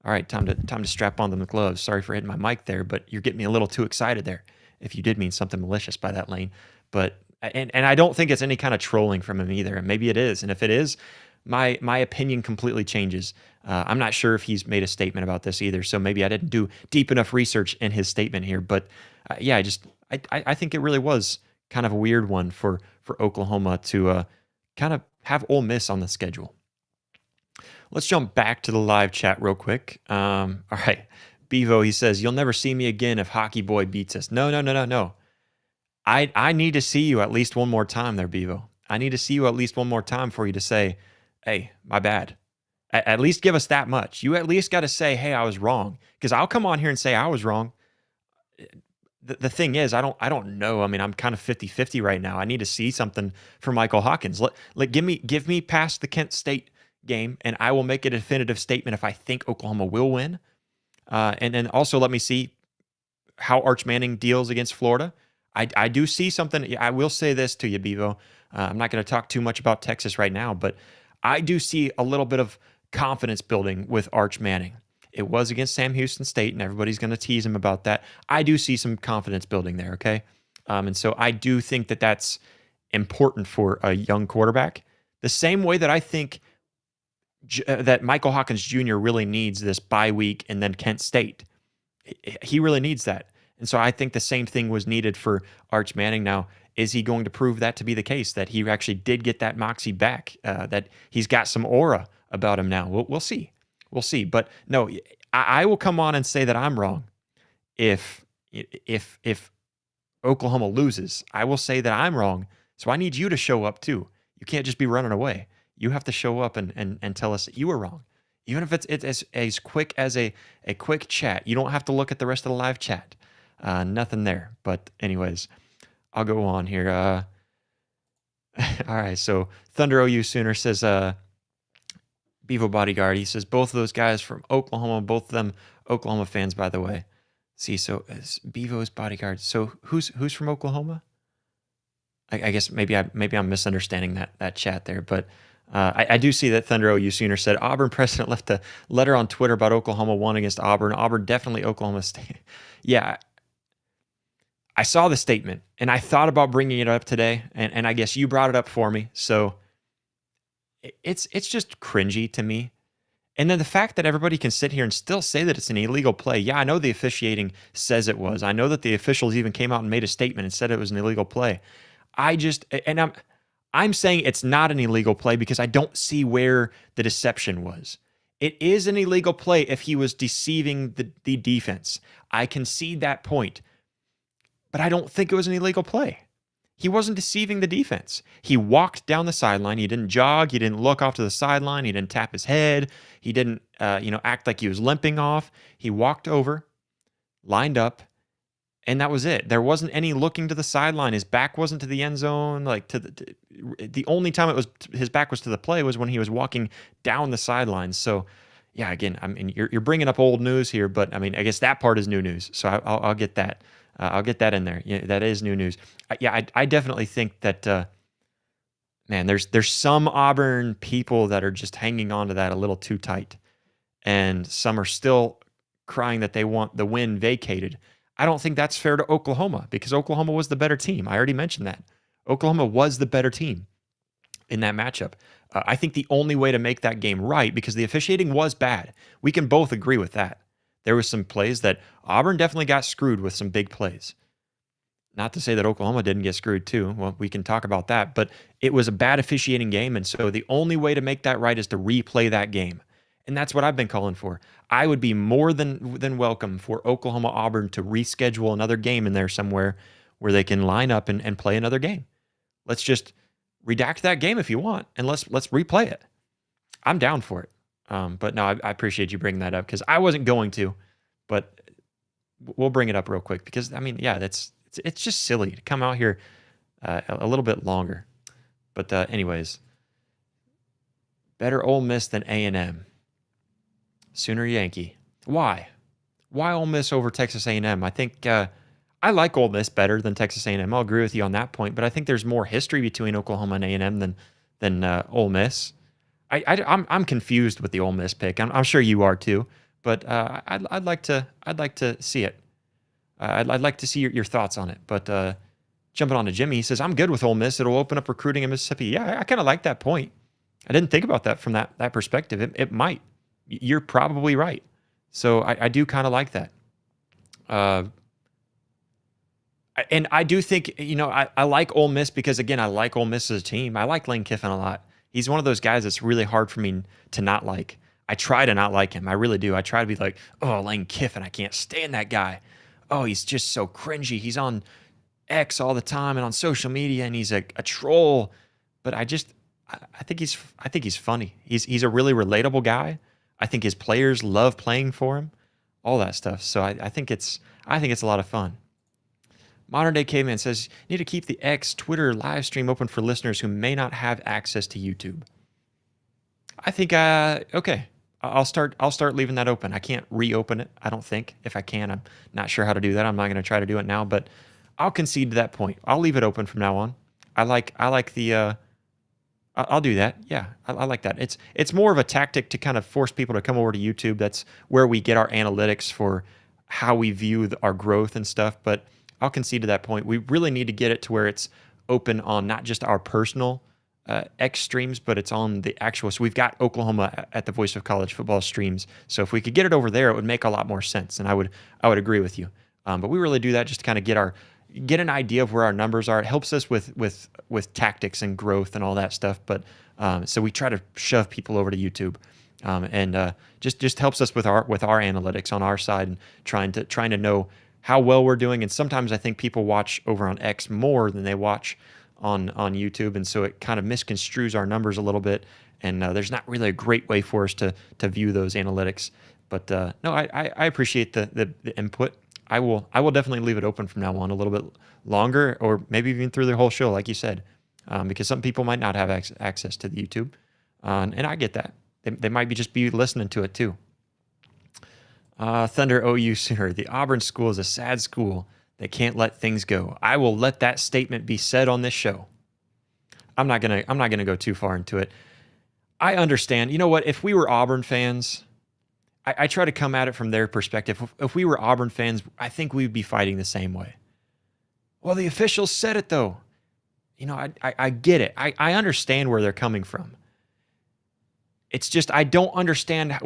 all right, time to strap on them the gloves. Sorry for hitting my mic there, but you're getting me a little too excited there. If you did mean something malicious by that, Lane, but and I don't think it's any kind of trolling from him either. And maybe it is, and if it is, my opinion completely changes. I'm not sure if he's made a statement about this either, so maybe I didn't do deep enough research in his statement here. But I think it really was kind of a weird one for Oklahoma to kind of have Ole Miss on the schedule. Let's jump back to the live chat real quick. All right. Bevo, he says, you'll never see me again if Hockey Boy beats us. No. I need to see you at least one more time there, Bevo. I need to see you at least one more time for you to say, hey, my bad. At least give us that much. You at least got to say, hey, I was wrong. Because I'll come on here and say I was wrong. the thing is, I don't know. I mean, I'm kind of 50-50 right now. I need to see something from Michael Hawkins. Give me past the Kent State game, and I will make a definitive statement if I think Oklahoma will win. And then also let me see how Arch Manning deals against Florida. I do see something. I will say this to you, Bevo. I'm not going to talk too much about Texas right now, but I do see a little bit of confidence building with Arch Manning. It was against Sam Houston State, and everybody's going to tease him about that. I do see some confidence building there, okay? And so I do think that that's important for a young quarterback. The same way that I think that Michael Hawkins Jr. really needs this bye week and then Kent State. He really needs that. And so I think the same thing was needed for Arch Manning. Now, is he going to prove that to be the case, that he actually did get that moxie back, that he's got some aura about him now? We'll see. We'll see. But no, I will come on and say that I'm wrong if Oklahoma loses. I will say that I'm wrong. So I need you to show up too. You can't just be running away. You have to show up and tell us that you were wrong. Even if it's as quick as a quick chat. You don't have to look at the rest of the live chat. Nothing there. But anyways, I'll go on here. All right, so Thunder OU Sooner says, Bevo Bodyguard, he says, both of those guys from Oklahoma, both of them Oklahoma fans, by the way. See, so as Bevo's Bodyguard. So who's from Oklahoma? I guess maybe I'm misunderstanding that chat there, but I do see that Thunder OU Sooner said Auburn president left a letter on Twitter about Oklahoma won against Auburn. Auburn definitely Oklahoma State. Yeah, I saw the statement, and I thought about bringing it up today, and I guess you brought it up for me. So it's just cringy to me. And then the fact that everybody can sit here and still say that it's an illegal play. Yeah, I know the officiating says it was. I know that the officials even came out and made a statement and said it was an illegal play. I'm saying it's not an illegal play because I don't see where the deception was. It is an illegal play if he was deceiving the defense. I concede that point. But I don't think it was an illegal play. He wasn't deceiving the defense. He walked down the sideline. He didn't jog. He didn't look off to the sideline. He didn't tap his head. He didn't act like he was limping off. He walked over, lined up, and that was it. There wasn't any looking to the sideline. His back wasn't to the end zone. The only time his back was to the play was when he was walking down the sidelines. So, yeah, again, I mean, you're bringing up old news here, but I mean, I guess that part is new news. So I'll get that. I'll get that in there. Yeah, that is new news. I definitely think that, man, there's some Auburn people that are just hanging on to that a little too tight, and some are still crying that they want the win vacated. I don't think that's fair to Oklahoma because Oklahoma was the better team. I already mentioned that. Oklahoma was the better team in that matchup. I think the only way to make that game right, because the officiating was bad. We can both agree with that. There was some plays that Auburn definitely got screwed with, some big plays. Not to say that Oklahoma didn't get screwed too. Well, we can talk about that, but it was a bad officiating game, and so the only way to make that right is to replay that game. And that's what I've been calling for. I would be more than welcome for Oklahoma Auburn to reschedule another game in there somewhere where they can line up and play another game. Let's just redact that game if you want, and let's replay it. I'm down for it. But no, I appreciate you bringing that up because I wasn't going to, but we'll bring it up real quick because, I mean, yeah, it's just silly to come out here a little bit longer. But anyways, better Ole Miss than A&M. Sooner Yankee. Why? Why Ole Miss over Texas A&M? I think I like Ole Miss better than Texas A&M. I'll agree with you on that point, but I think there's more history between Oklahoma and A&M than Ole Miss. I'm confused with the Ole Miss pick. I'm sure you are too, but I'd like to see it. I'd like to see your thoughts on it. But jumping on to Jimmy, he says I'm good with Ole Miss. It'll open up recruiting in Mississippi. Yeah, I kind of like that point. I didn't think about that from that perspective. It might. You're probably right. So I do kind of like that. And I do think, I like Ole Miss because, again, I like Ole Miss as a team. I like Lane Kiffin a lot. He's one of those guys that's really hard for me to not like. I try to not like him. I really do. I try to be like, oh, Lane Kiffin, I can't stand that guy. Oh, he's just so cringy. He's on X all the time and on social media, and he's a troll. But I think he's funny. He's a really relatable guy. I think his players love playing for him, all that stuff. So I think it's a lot of fun. Modern Day Caveman says, need to keep the X Twitter live stream open for listeners who may not have access to YouTube. I think, okay. I'll start leaving that open. I can't reopen it, I don't think. If I can, I'm not sure how to do that. I'm not going to try to do it now, but I'll concede to that point. I'll leave it open from now on. I like the I'll do that. Yeah, I like that. It's more of a tactic to kind of force people to come over to YouTube. That's where we get our analytics for how we view our growth and stuff. But I'll concede to that point. We really need to get it to where it's open on not just our personal X streams, but it's on the actual. So we've got Oklahoma at the Voice of College Football streams. So if we could get it over there, it would make a lot more sense. And I would agree with you. But we really do that just to kind of get an idea of where our numbers are. It helps us with tactics and growth and all that stuff. But so we try to shove people over to YouTube, and just helps us with our analytics on our side and trying to know how well we're doing. And sometimes I think people watch over on X more than they watch on YouTube, and so it kind of misconstrues our numbers a little bit. And there's not really a great way for us to view those analytics. But no, I appreciate the input. I will definitely leave it open from now on a little bit longer, or maybe even through the whole show, like you said, because some people might not have access to the YouTube, and I get that. They might just be listening to it too. Thunder OU Sooner. The Auburn school is a sad school. They can't let things go. I will let that statement be said on this show. I'm not gonna go too far into it. I understand. You know what? If we were Auburn fans, I try to come at it from their perspective. If we were Auburn fans, I think we'd be fighting the same way. Well, the officials said it though. You know, I get it. I understand where they're coming from. It's just I don't understand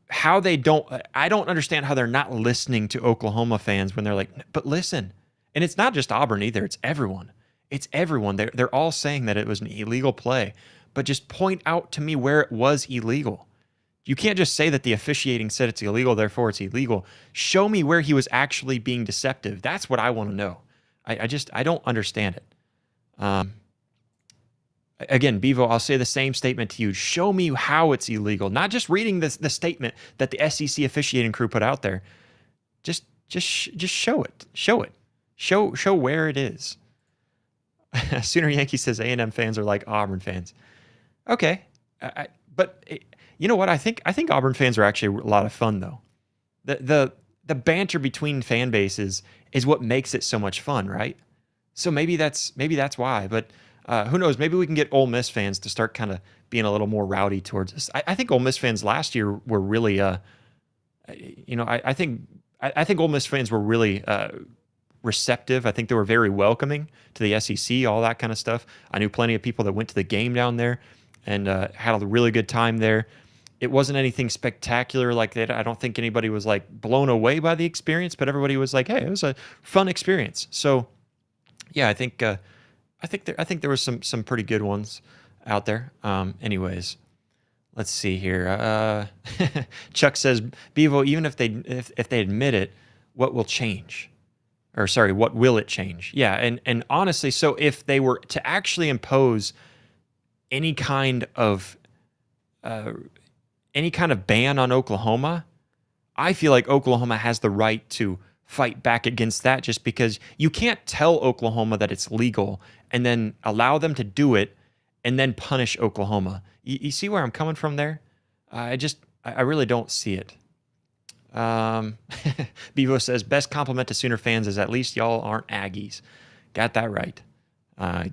how they don't. I don't understand how they're not listening to Oklahoma fans when they're like, but listen. And it's not just Auburn either. It's everyone. It's everyone. They're all saying that it was an illegal play, but just point out to me where it was illegal. You can't just say that the officiating said it's illegal, therefore it's illegal. Show me where he was actually being deceptive. That's what I want to know. I don't understand it. Again, Bevo, I'll say the same statement to you. Show me how it's illegal. Not just reading the statement that the SEC officiating crew put out there. Just show it. Show it. Show where it is. Sooner Yankee says A&M fans are like Auburn fans. Okay, but you know what? I think Auburn fans are actually a lot of fun though. The banter between fan bases is what makes it so much fun, right? So maybe that's why. But who knows? Maybe we can get Ole Miss fans to start kind of being a little more rowdy towards us. I think Ole Miss fans last year were really, I think Ole Miss fans were really receptive. I think they were very welcoming to the SEC, all that kind of stuff. I knew plenty of people that went to the game down there and had a really good time there. It wasn't anything spectacular like that. I don't think anybody was like blown away by the experience, but everybody was like, "Hey, it was a fun experience." So, yeah, I think there was some pretty good ones out there. Anyways, let's see here. Chuck says, "Bevo, even if they admit it, what will change?" Or sorry, what will it change? Yeah, and honestly, so if they were to actually impose any kind of ban on Oklahoma, I feel like Oklahoma has the right to fight back against that, just because you can't tell Oklahoma that it's legal and then allow them to do it and then punish Oklahoma. You see where I'm coming from there? I really don't see it. Bevo says, best compliment to Sooner fans is at least y'all aren't Aggies. Got that right. I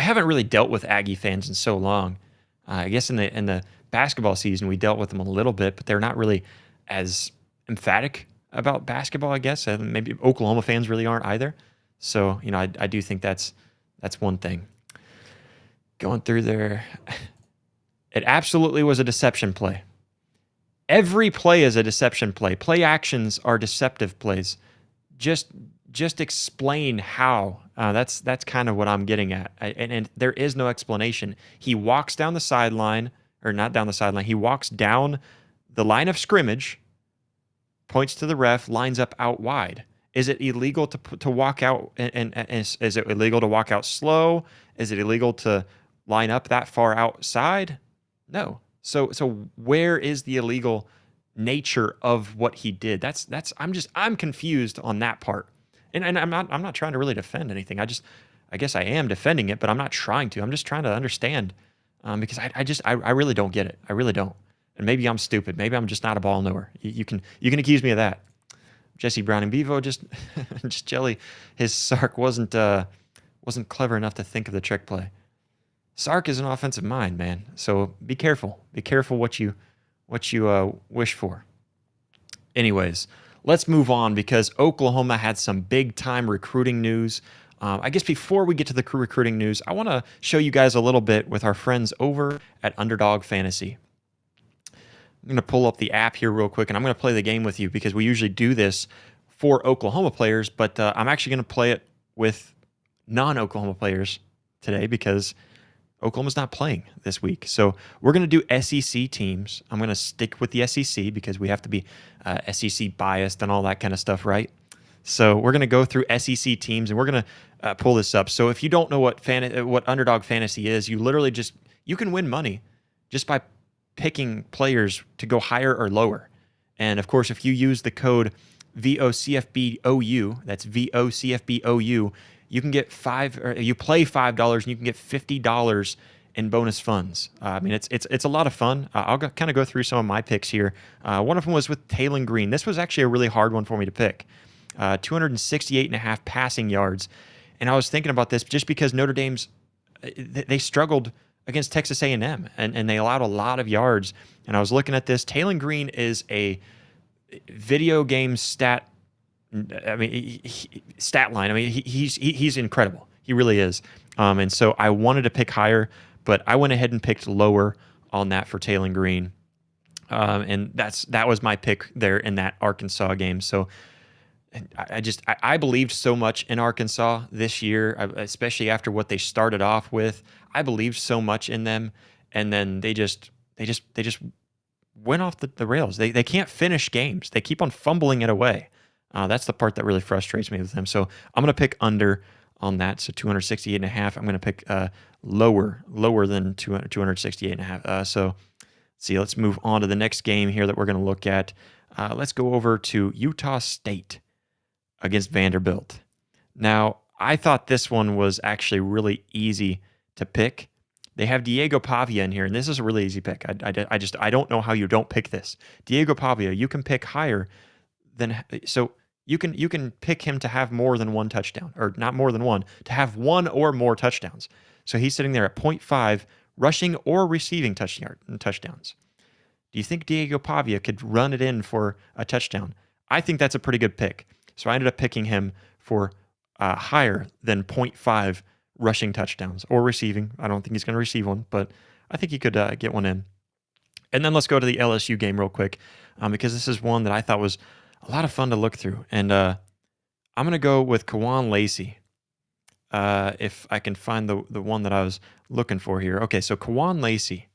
haven't really dealt with Aggie fans in so long. I guess in the basketball season we dealt with them a little bit, but they're not really as emphatic about basketball, I guess. And maybe Oklahoma fans really aren't either. So, I do think that's one thing. Going through there, it absolutely was a deception play. Every play is a deception play. Play actions are deceptive plays. Just explain how. That's kind of what I'm getting at. And there is no explanation. He walks down the sideline, or not down the sideline. He walks down the line of scrimmage, points to the ref, lines up out wide. Is it illegal to walk out? And is it illegal to walk out slow? Is it illegal to line up that far outside? No. So where is the illegal nature of what he did. I'm confused on that part. And I'm not trying to really defend anything. I guess I am defending it, but I'm not trying to. I'm just trying to understand because I really don't get it. I really don't. And maybe I'm stupid. Maybe I'm just not a ball knower. You can accuse me of that. Jesse Brown and Bevo just jelly. His Sark wasn't clever enough to think of the trick play. Sark is an offensive mind, man. So be careful. Be careful what you wish for. Anyways, let's move on because Oklahoma had some big time recruiting news. I guess before we get to the recruiting news, I want to show you guys a little bit with our friends over at Underdog Fantasy. I'm going to pull up the app here real quick, and I'm going to play the game with you because we usually do this for Oklahoma players, but I'm actually going to play it with non-Oklahoma players today because Oklahoma's not playing this week. So we're going to do SEC teams. I'm going to stick with the SEC because we have to be SEC biased and all that kind of stuff, right? So we're going to go through SEC teams, and we're going to pull this up. So if you don't know what Underdog Fantasy is, you can win money just by picking players to go higher or lower. And of course, if you use the code VOCFBOU, that's VOCFBOU, you can get you play $5 and you can get $50 in bonus funds. I mean, it's a lot of fun. I'll kind of go through some of my picks here. One of them was with Taylon Green. This was actually a really hard one for me to pick. 268.5 passing yards. And I was thinking about this just because Notre Dame's, they struggled against Texas A&M, and they allowed a lot of yards. And I was looking at this. Taylon Green is a video game stat. I mean, stat line. I mean, he's incredible. He really is. And so I wanted to pick higher, but I went ahead and picked lower on that for Taylon Green. And that was my pick there in that Arkansas game. So I believed so much in Arkansas this year, especially after what they started off with. I believed so much in them, and then they just went off the rails. They can't finish games. They keep on fumbling it away. That's the part that really frustrates me with them. So I'm going to pick under on that. So 268.5. I'm going to pick lower than 268.5. So let's see. Let's move on to the next game here that we're going to look at. Let's go over to Utah State against Vanderbilt. Now, I thought this one was actually really easy to pick. They have Diego Pavia in here, and this is a really easy pick. I don't know how you don't pick this. Diego Pavia, you can pick higher than, so you can pick him to have more than one touchdown, or not more than one, to have one or more touchdowns. So he's sitting there at 0.5 rushing or receiving touchdowns. Do you think Diego Pavia could run it in for a touchdown? I think that's a pretty good pick. So I ended up picking him for higher than 0.5 rushing touchdowns or receiving. I don't think he's going to receive one, but I think he could get one in. And then let's go to the LSU game real quick because this is one that I thought was a lot of fun to look through. And I'm going to go with Kawan Lacey if I can find the one that I was looking for here. Okay, so Kawan Lacey,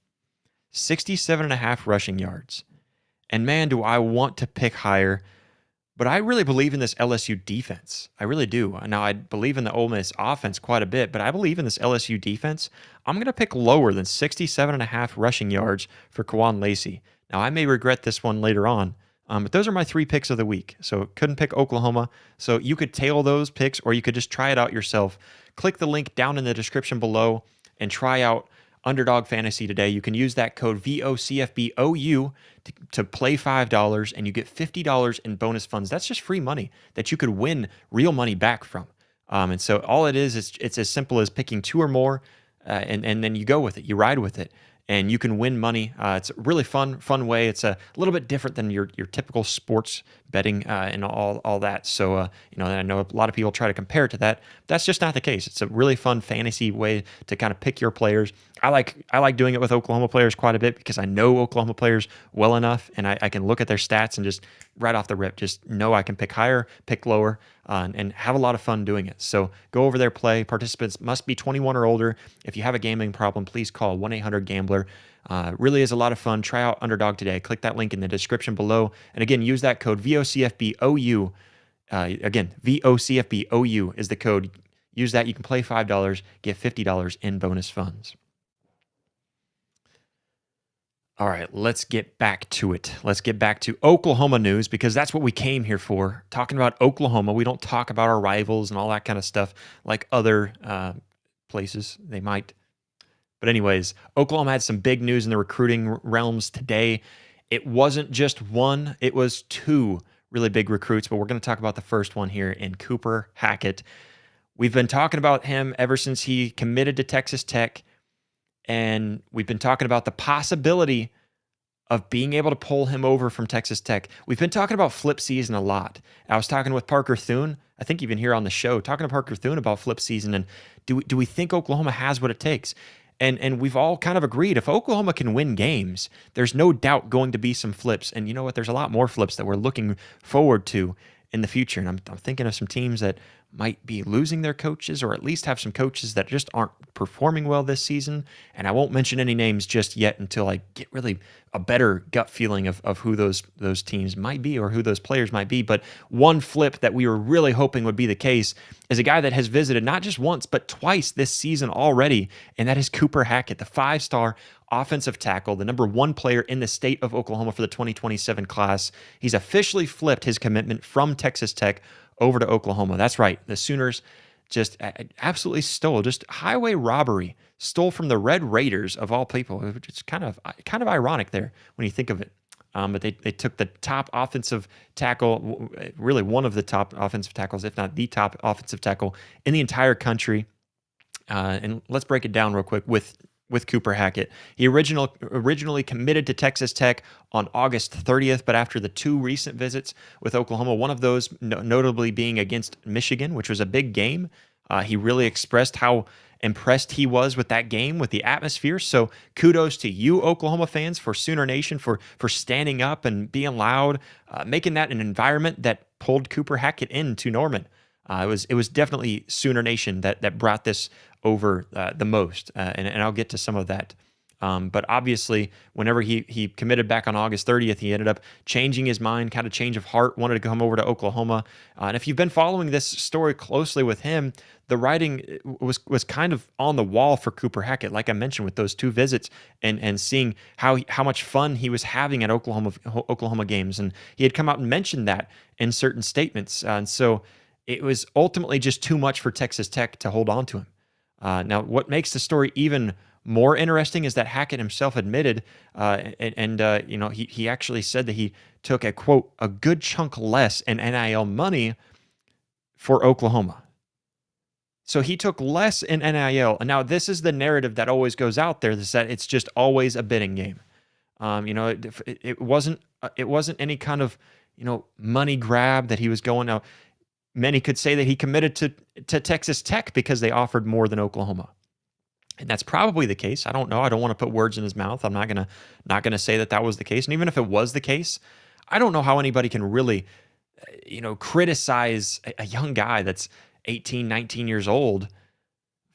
67.5 rushing yards. And man, do I want to pick higher. But I really believe in this LSU defense. I really do. Now, I believe in the Ole Miss offense quite a bit, but I believe in this LSU defense. I'm going to pick lower than 67.5 rushing yards for Kawan Lacey. Now, I may regret this one later on, but those are my 3 picks of the week. So couldn't pick Oklahoma. So you could tail those picks, or you could just try it out yourself. Click the link down in the description below and try out Underdog Fantasy today. You can use that code VOCFBOU to play $5, and you get $50 in bonus funds. That's just free money that you could win real money back from. And so all it is it's as simple as picking 2 or more, and then you go with it. You ride with it, and you can win money. It's a really fun way. It's a little bit different than your typical sports betting and all that. So I know a lot of people try to compare it to that. That's just not the case. It's a really fun fantasy way to kind of pick your players. I like doing it with Oklahoma players quite a bit because I know Oklahoma players well enough, and I can look at their stats and just right off the rip just know I can pick higher, pick lower, and have a lot of fun doing it. So go over there, play. Participants must be 21 or older. If you have a gambling problem, please call 1-800-GAMBLER. Really is a lot of fun. Try out Underdog today. Click that link in the description below. And again, use that code VOCFBOU. Again, VOCFBOU is the code. Use that. You can play $5, get $50 in bonus funds. All right, let's get back to it. Let's get back to Oklahoma news because that's what we came here for. Talking about Oklahoma. We don't talk about our rivals and all that kind of stuff like other places. They might. But anyways, Oklahoma had some big news in the recruiting realms today. It wasn't just one, it was two really big recruits, but we're going to talk about the first one here in Cooper Hackett. We've been talking about him ever since he committed to Texas Tech. And we've been talking about the possibility of being able to pull him over from Texas Tech. We've been talking about flip season a lot. I was talking with Parker Thune, I think even here on the show, talking to Parker Thune about flip season and do we think Oklahoma has what it takes? And we've all kind of agreed if Oklahoma can win games, there's no doubt going to be some flips. And you know what? There's a lot more flips that we're looking forward to in the future. And I'm thinking of some teams that might be losing their coaches or at least have some coaches that just aren't performing well this season. And I won't mention any names just yet until I get really a better gut feeling of who those teams might be or who those players might be. But one flip that we were really hoping would be the case is a guy that has visited not just once, but twice this season already, and that is Cooper Hackett, the 5-star offensive tackle, the number 1 player in the state of Oklahoma for the 2027 class. He's officially flipped his commitment from Texas Tech over to Oklahoma. That's right. The Sooners just absolutely stole, just highway robbery, stole from the Red Raiders of all people. It's kind of ironic there when you think of it. But they took the top offensive tackle, really one of the top offensive tackles, if not the top offensive tackle in the entire country. And let's break it down real quick with Cooper Hackett. He originally committed to Texas Tech on August 30th, but after the 2 recent visits with Oklahoma, one of those notably being against Michigan, which was a big game, he really expressed how impressed he was with that game, with the atmosphere. So kudos to you, Oklahoma fans, for Sooner Nation, for standing up and being loud, making that an environment that pulled Cooper Hackett into Norman. It was definitely Sooner Nation that brought this over the most, and I'll get to some of that. But obviously, whenever he committed back on August 30th, he ended up changing his mind, kind of change of heart, wanted to come over to Oklahoma. And if you've been following this story closely with him, the writing was kind of on the wall for Cooper Hackett, like I mentioned, with those 2 visits and seeing how much fun he was having at Oklahoma games. And he had come out and mentioned that in certain statements. And so it was ultimately just too much for Texas Tech to hold on to him. Now, what makes the story even more interesting is that Hackett himself admitted, he actually said that he took a, quote, a good chunk less in NIL money for Oklahoma. So he took less in NIL. And now this is the narrative that always goes out there, is that it's just always a bidding game. It wasn't any kind of, money grab that he was going out. Many could say that he committed to Texas Tech because they offered more than Oklahoma. And that's probably the case. I don't know. I don't want to put words in his mouth. I'm not gonna say that was the case. And even if it was the case, I don't know how anybody can really, criticize a young guy that's 18, 19 years old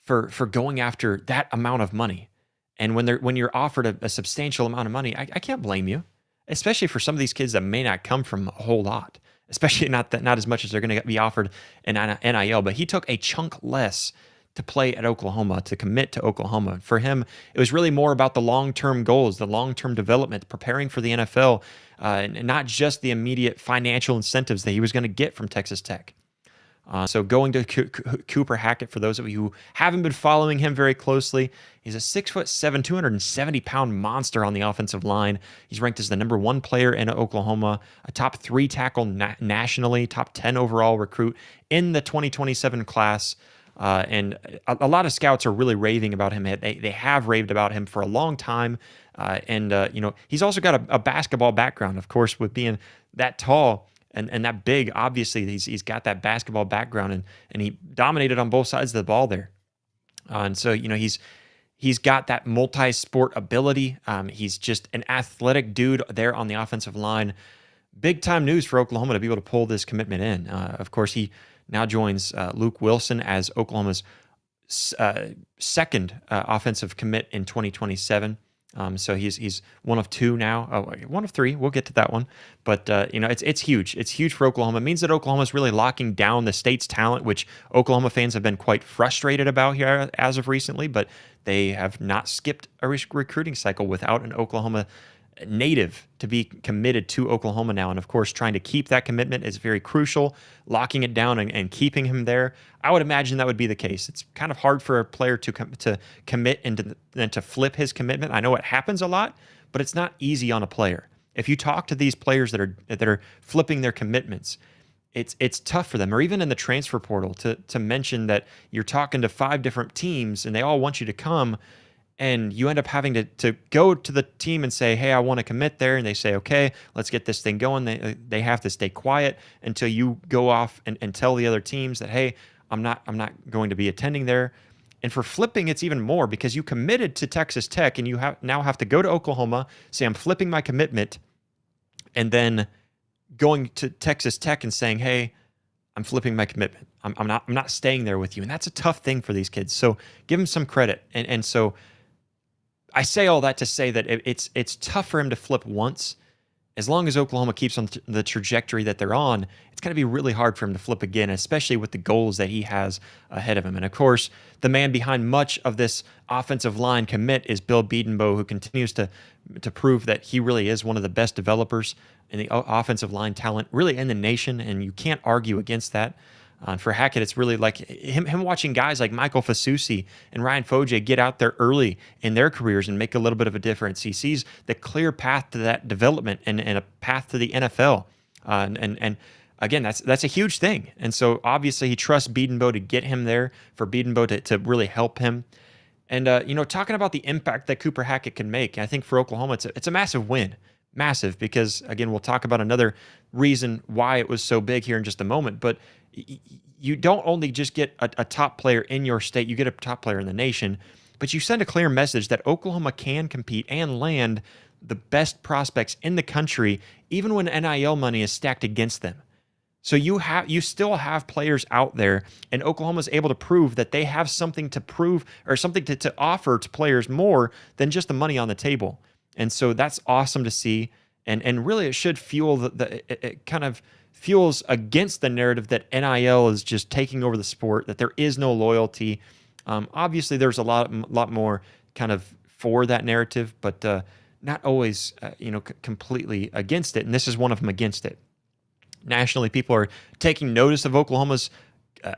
for going after that amount of money. And when you're offered a substantial amount of money, I can't blame you, especially for some of these kids that may not come from a whole lot, especially not as much as they're going to be offered in NIL. But he took a chunk less to play at Oklahoma, to commit to Oklahoma. For him, it was really more about the long-term goals, the long-term development, preparing for the NFL, and not just the immediate financial incentives that he was going to get from Texas Tech. So going to Cooper Hackett, for those of you who haven't been following him very closely, he's a 6'7", 270-pound monster on the offensive line. He's ranked as the number 1 player in Oklahoma, a top 3 tackle nationally, top 10 overall recruit in the 2027 class. And a lot of scouts are really raving about him. They have raved about him for a long time. He's also got a basketball background, of course, with being that tall and that big. Obviously, he's got that basketball background, and he dominated on both sides of the ball there. And so, he's got that multi-sport ability. He's just an athletic dude there on the offensive line. Big time news for Oklahoma to be able to pull this commitment in. Of course, he now joins Luke Wilson as Oklahoma's second offensive commit in 2027. So he's one of two now. Oh, one of three. We'll get to that one. But it's huge. It's huge for Oklahoma. It means that Oklahoma is really locking down the state's talent, which Oklahoma fans have been quite frustrated about here as of recently. But they have not skipped a recruiting cycle without an Oklahoma native to be committed to Oklahoma now. And of course, trying to keep that commitment is very crucial. Locking it down and keeping him there, I would imagine that would be the case. It's kind of hard for a player to commit and then to flip his commitment. I know it happens a lot, but it's not easy on a player. If you talk to these players that are flipping their commitments, it's tough for them. Or even in the transfer portal, to mention that you're talking to 5 different teams and they all want you to come, and you end up having to go to the team and say, hey, I want to commit there. And they say, okay, let's get this thing going. They have to stay quiet until you go off and tell the other teams that, hey, I'm not going to be attending there. And for flipping, it's even more, because you committed to Texas Tech and you now have to go to Oklahoma, say I'm flipping my commitment, and then going to Texas Tech and saying, hey, I'm flipping my commitment. I'm not staying there with you. And that's a tough thing for these kids. So give them some credit. And so I say all that to say that it's tough for him to flip once. As long as Oklahoma keeps on the trajectory that they're on, it's going to be really hard for him to flip again, especially with the goals that he has ahead of him. And of course, the man behind much of this offensive line commit is Bill Bedenbaugh, who continues to prove that he really is one of the best developers in the offensive line talent really in the nation, and you can't argue against that. For Hackett, it's really like him watching guys like Michael Fasusi and Ryan Foje get out there early in their careers and make a little bit of a difference. He sees the clear path to that development and a path to the NFL. And again, that's a huge thing. And so obviously he trusts Bedenbaugh to get him there, for Bedenbaugh to really help him. And, talking about the impact that Cooper Hackett can make, I think for Oklahoma, it's a massive win. Massive, because, again, we'll talk about another reason why it was so big here in just a moment. But you don't only just get a top player in your state, you get a top player in the nation, but you send a clear message that Oklahoma can compete and land the best prospects in the country, even when NIL money is stacked against them. So you still have players out there, and Oklahoma's able to prove that they have something to prove, or something to offer to players more than just the money on the table. And so that's awesome to see. And really it should fuel it kind of fuels against the narrative that NIL is just taking over the sport, that there is no loyalty. Obviously there's a lot more kind of for that narrative, but not always completely against it. And this is one of them against it. Nationally, people are taking notice of Oklahoma's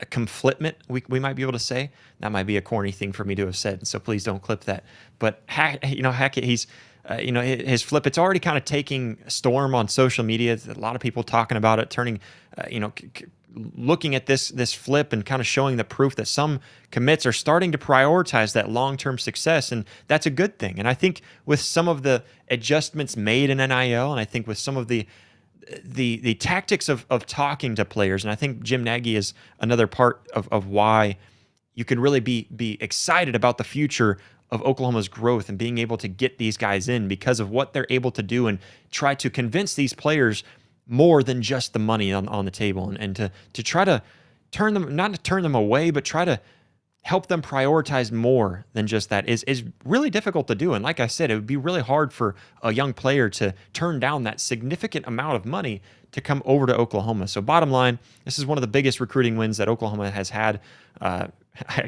conflitment, we might be able to say. That might be a corny thing for me to have said, so please don't clip that. But Hackett, he's his flip, it's already kind of taking storm on social media. A lot of people talking about it, turning, looking at this flip and kind of showing the proof that some commits are starting to prioritize that long-term success, and that's a good thing. And I think with some of the adjustments made in NIL, and I think with some of the tactics of talking to players, and I think Jim Nagy is another part of why you could really be excited about the future of Oklahoma's growth and being able to get these guys in, because of what they're able to do and try to convince these players more than just the money on the table, and to try to turn them, not to turn them away, but try to help them prioritize more than just that is really difficult to do. And like I said, it would be really hard for a young player to turn down that significant amount of money to come over to Oklahoma. So bottom line, this is one of the biggest recruiting wins that Oklahoma has had, I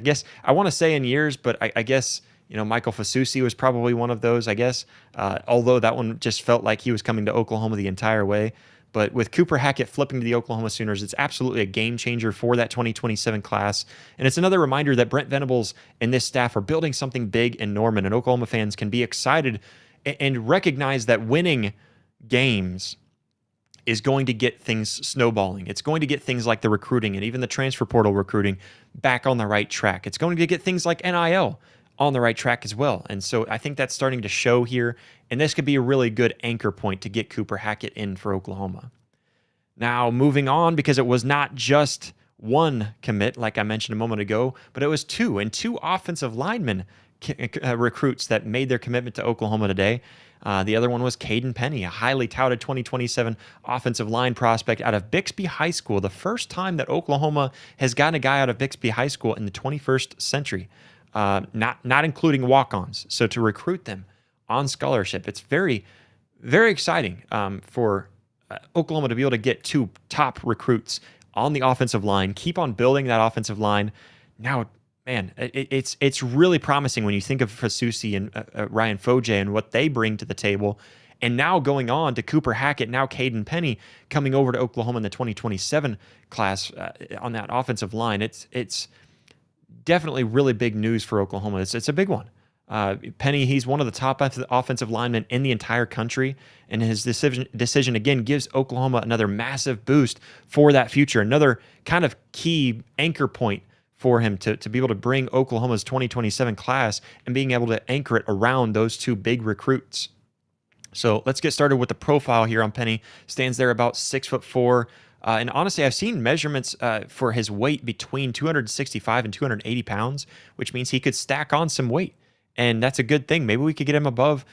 guess, I want to say in years, but I guess, Michael Fasusi was probably one of those, I guess, although that one just felt like he was coming to Oklahoma the entire way. But with Cooper Hackett flipping to the Oklahoma Sooners, it's absolutely a game changer for that 2027 class. And it's another reminder that Brent Venables and this staff are building something big in Norman, and Oklahoma fans can be excited and recognize that winning games is going to get things snowballing. It's going to get things like the recruiting and even the transfer portal recruiting back on the right track. It's going to get things like NIL on the right track as well. And so I think that's starting to show here, and this could be a really good anchor point to get Cooper Hackett in for Oklahoma. Now, moving on, because it was not just one commit, like I mentioned a moment ago, but it was two offensive linemen recruits that made their commitment to Oklahoma today. The other one was Caden Penny, a highly touted 2027 offensive line prospect out of Bixby High School, the first time that Oklahoma has gotten a guy out of Bixby High School in the 21st century. Not including walk-ons. So to recruit them on scholarship. It's very, very exciting for Oklahoma to be able to get 2 top recruits on the offensive line, keep on building that offensive line. Now, man, it's really promising when you think of Fasusi and Ryan Foje and what they bring to the table. And now going on to Cooper Hackett, now Caden Penny coming over to Oklahoma in the 2027 class on that offensive line. It's definitely really big news for Oklahoma. It's a big one. Penny, he's one of the top offensive linemen in the entire country, and his decision again gives Oklahoma another massive boost for that future, another kind of key anchor point for him to be able to bring Oklahoma's 2027 class and being able to anchor it around those 2 big recruits. So let's get started with the profile here on Penny. Stands there about 6'4". And honestly, I've seen measurements for his weight between 265 and 280 pounds, which means he could stack on some weight. And that's a good thing. Maybe we could get him above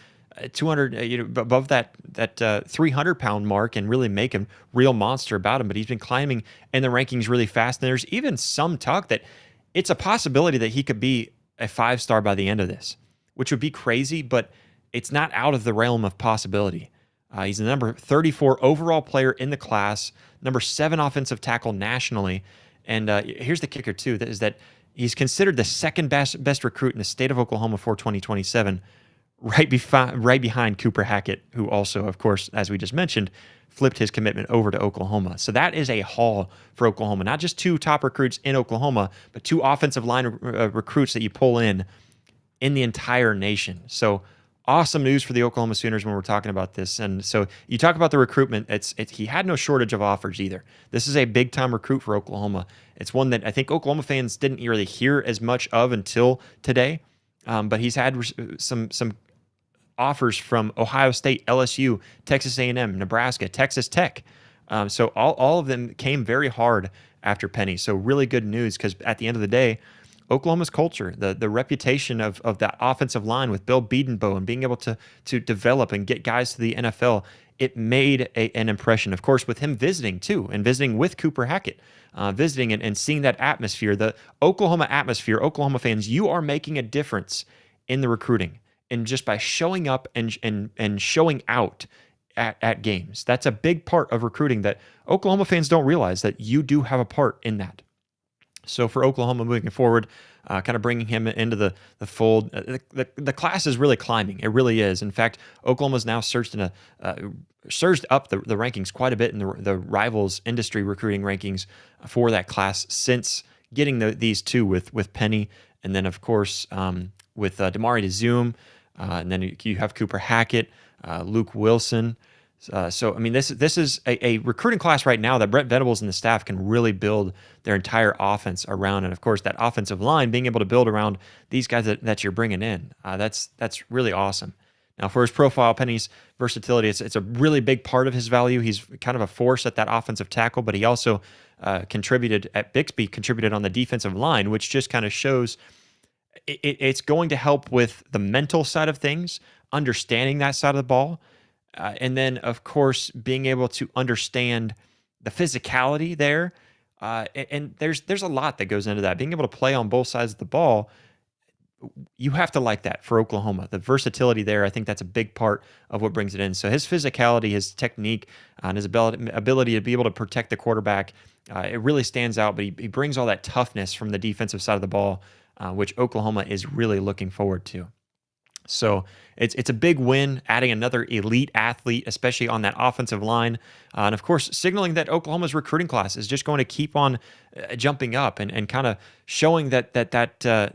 200, above that 300-pound mark and really make him real monster about him. But he's been climbing in the rankings really fast. And there's even some talk that it's a possibility that he could be a 5-star by the end of this, which would be crazy, but it's not out of the realm of possibility. He's the number 34 overall player in the class, number 7 offensive tackle nationally. And here's the kicker, too, is that he's considered the second best recruit in the state of Oklahoma for 2027, right behind Cooper Hackett, who also, of course, as we just mentioned, flipped his commitment over to Oklahoma. So that is a haul for Oklahoma. Not just 2 top recruits in Oklahoma, but 2 offensive line recruits that you pull in the entire nation. So awesome news for the Oklahoma Sooners when we're talking about this. And so you talk about the recruitment, he had no shortage of offers either. This is a big-time recruit for Oklahoma. It's one that I think Oklahoma fans didn't really hear as much of until today, but he's had some offers from Ohio State, LSU, Texas A&M, Nebraska, Texas Tech. So all of them came very hard after Penny. So really good news, because at the end of the day, Oklahoma's culture, the reputation of that offensive line with Bill Bedenbaugh and being able to develop and get guys to the NFL, it made an impression. Of course, with him visiting too, and visiting with Cooper Hackett, visiting and seeing that atmosphere, the Oklahoma atmosphere. Oklahoma fans, you are making a difference in the recruiting, and just by showing up and showing out at games. That's a big part of recruiting that Oklahoma fans don't realize, that you do have a part in that. So for Oklahoma moving forward, kind of bringing him into the fold, the class is really climbing. It really is. In fact, Oklahoma's now surged up the rankings quite a bit in the Rivals industry recruiting rankings for that class since getting these 2 with Penny, and then of course with Damari DeZoom, and then you have Cooper Hackett, Luke Wilson. So, I mean, this is a recruiting class right now that Brent Venables and the staff can really build their entire offense around. And, of course, that offensive line, being able to build around these guys that you're bringing in, that's really awesome. Now, for his profile, Penny's versatility, it's a really big part of his value. He's kind of a force at that offensive tackle, but he also contributed on the defensive line, which just kind of shows it's going to help with the mental side of things, understanding that side of the ball. And then, of course, being able to understand the physicality there. And there's a lot that goes into that. Being able to play on both sides of the ball, you have to like that for Oklahoma. The versatility there, I think that's a big part of what brings it in. So his physicality, his technique, and his ability to be able to protect the quarterback, it really stands out. But he brings all that toughness from the defensive side of the ball, which Oklahoma is really looking forward to. So it's a big win, adding another elite athlete, especially on that offensive line. And, of course, signaling that Oklahoma's recruiting class is just going to keep on jumping up and kind of showing that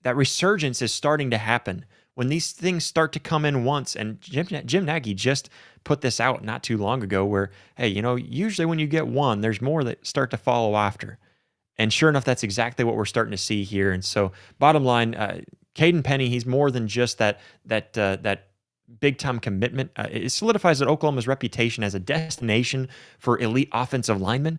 resurgence is starting to happen. When these things start to come in once, and Jim Nagy just put this out not too long ago where, hey, usually when you get one, there's more that start to follow after. And sure enough, that's exactly what we're starting to see here. And so bottom line, Caden Penny, he's more than just that big-time commitment. It solidifies that Oklahoma's reputation as a destination for elite offensive linemen.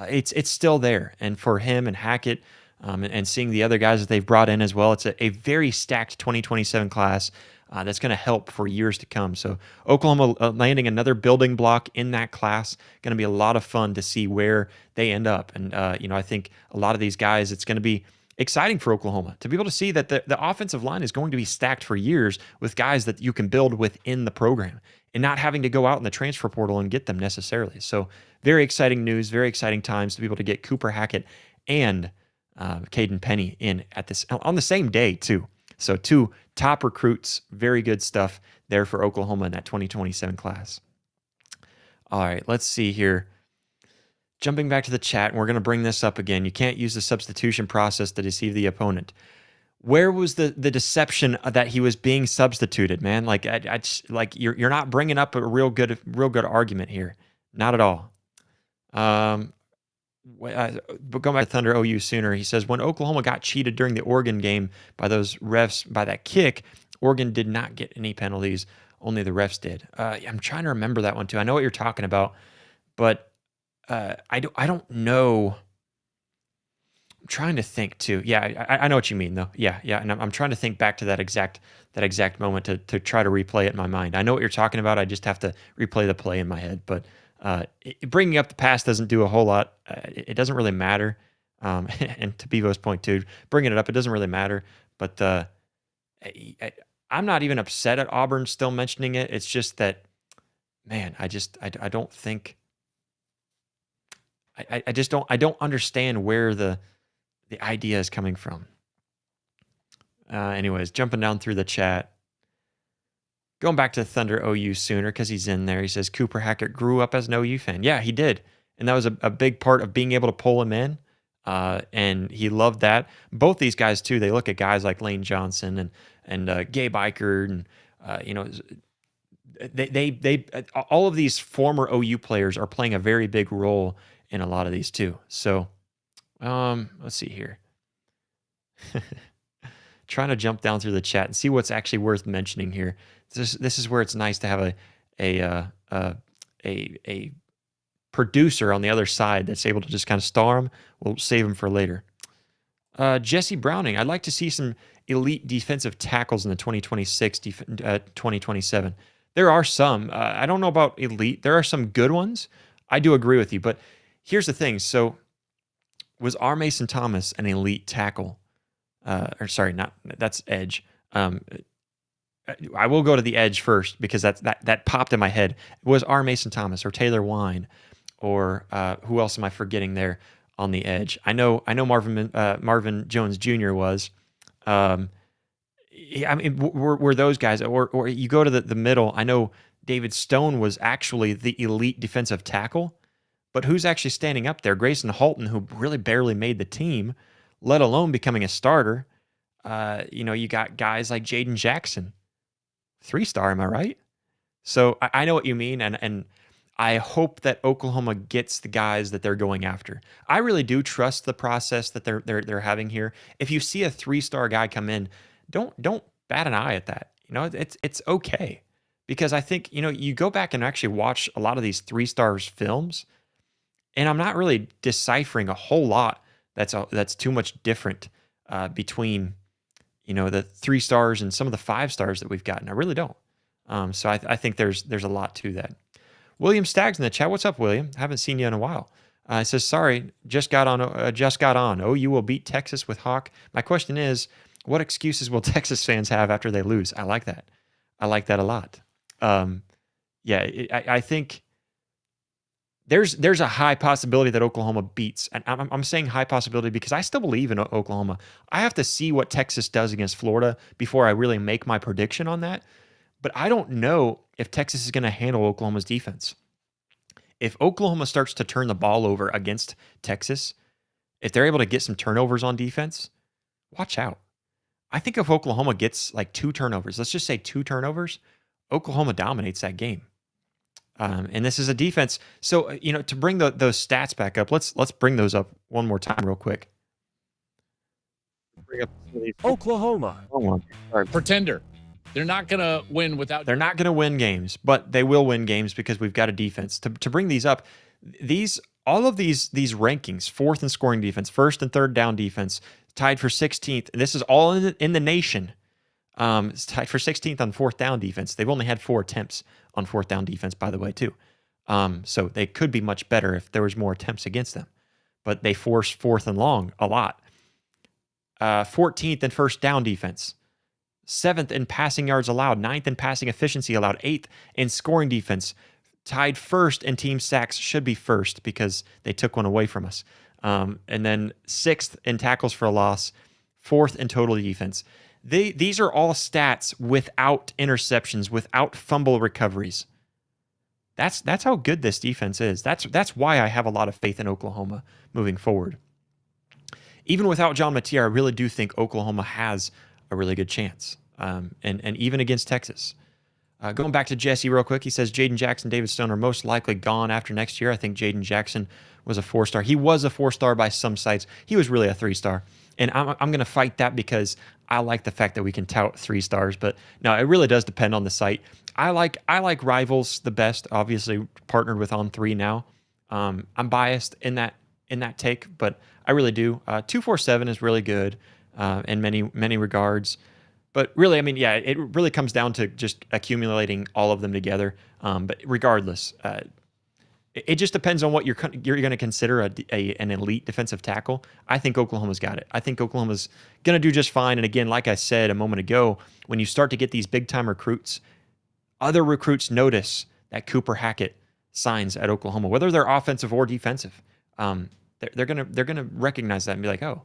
It's still there. And for him and Hackett and seeing the other guys that they've brought in as well, it's a very stacked 2027 class that's going to help for years to come. So Oklahoma landing another building block in that class, going to be a lot of fun to see where they end up. And, I think a lot of these guys, it's going to be exciting for Oklahoma to be able to see that the offensive line is going to be stacked for years with guys that you can build within the program and not having to go out in the transfer portal and get them necessarily. So very exciting news, very exciting times to be able to get Cooper Hackett and Caden Penny in at this on the same day too. So 2 top recruits, very good stuff there for Oklahoma in that 2027 class. All right, let's see here. Jumping back to the chat, and we're going to bring this up again. You can't use the substitution process to deceive the opponent. Where was the deception that he was being substituted, man? Like, like you're not bringing up a real good argument here. Not at all. But going back to Thunder OU Sooner, he says, when Oklahoma got cheated during the Oregon game by those refs, by that kick, Oregon did not get any penalties. Only the refs did. I'm trying to remember that one too. I know what you're talking about, but I don't know. I'm trying to think too. Yeah, I know what you mean though. Yeah, and I'm trying to think back to that exact moment to try to replay it in my mind. I know what you're talking about. I just have to replay the play in my head. But bringing up the past doesn't do a whole lot. It doesn't really matter. And to Bevo's point too, bringing it up, it doesn't really matter. But I'm not even upset at Auburn still mentioning it. It's just that, man, I don't think. I just don't understand where the idea is coming from. Anyways, jumping down through the chat. Going back to Thunder OU Sooner because he's in there. He says Cooper Hackett grew up as an OU fan. Yeah, he did. And that was a big part of being able to pull him in. And he loved that. Both these guys, too, they look at guys like Lane Johnson and Gabe Eichert. And, they all of these former OU players are playing a very big role in a lot of these, too. So, let's see here. Trying to jump down through the chat and see what's actually worth mentioning here. This is where it's nice to have a producer on the other side that's able to just kind of star them. We'll save them for later. Jesse Browning, I'd like to see some elite defensive tackles in the 2027. There are some. I don't know about elite. There are some good ones. I do agree with you, but here's the thing. So was R. Mason Thomas an elite tackle? That's edge. I will go to the edge first because that popped in my head. Was R. Mason Thomas or Taylor Wine or who else am I forgetting there on the edge? I know Marvin Jones Jr. was. Were those guys or you go to the middle? I know David Stone was actually the elite defensive tackle, but who's actually standing up there? Grayson Halton, who really barely made the team, let alone becoming a starter. You got guys like Jaden Jackson, 3-star, am I right? So I know what you mean, and I hope that Oklahoma gets the guys that they're going after. I really do trust the process that they're having here. If you see a 3-star guy come in, don't bat an eye at that. It's okay, because I think you go back and actually watch a lot of these 3-stars films, and I'm not really deciphering a whole lot that's too much different between the 3 stars and some of the 5 stars that we've gotten. I really don't. So I think there's a lot to that. William Staggs in the chat. What's up, William? Haven't seen you in a while. It says, sorry, just got on. OU will beat Texas with Hawk. My question is, what excuses will Texas fans have after they lose? I like that. I like that a lot. I think there's a high possibility that Oklahoma beats. And I'm saying high possibility because I still believe in Oklahoma. I have to see what Texas does against Florida before I really make my prediction on that. But I don't know if Texas is going to handle Oklahoma's defense. If Oklahoma starts to turn the ball over against Texas, if they're able to get some turnovers on defense, watch out. I think if Oklahoma gets like 2 turnovers, let's just say 2 turnovers, Oklahoma dominates that game. And this is a defense. So, to bring those stats back up, let's bring those up one more time real quick. Bring up Oklahoma. Pretender. They're not going to win without. They're not going to win games, but they will win games because we've got a defense. To bring these up, all of these rankings, 4th in scoring defense, 1st and 3rd down defense, tied for 16th. And this is all in the nation. It's tied for 16th on 4th down defense. They've only had 4 attempts on 4th down defense, by the way, too. So they could be much better if there was more attempts against them. But they force 4th and long a lot. 14th in first down defense, 7th in passing yards allowed, 9th in passing efficiency allowed, 8th in scoring defense, tied first in team sacks, should be first because they took one away from us. And then 6th in tackles for a loss, 4th in total defense. These are all stats without interceptions, without fumble recoveries. That's how good this defense is. That's why I have a lot of faith in Oklahoma moving forward. Even without John Matier, I really do think Oklahoma has a really good chance. And even against Texas. Going back to Jesse real quick, he says Jaden Jackson, David Stone are most likely gone after next year. I think Jaden Jackson was a 4-star. He was a 4-star by some sites. He was really a 3-star. And I'm going to fight that because I like the fact that we can tout 3 stars. But no, it really does depend on the site. I like Rivals the best, obviously partnered with On3 now. I'm biased in that take, but I really do. 247 is really good in many regards. But really, I mean, yeah, it really comes down to just accumulating all of them together. But regardless, it just depends on what you're going to consider an elite defensive tackle. I think Oklahoma's got it. I think Oklahoma's going to do just fine. And again, like I said a moment ago, when you start to get these big-time recruits, other recruits notice that Cooper Hackett signs at Oklahoma, whether they're offensive or defensive. They're gonna recognize that and be like, oh,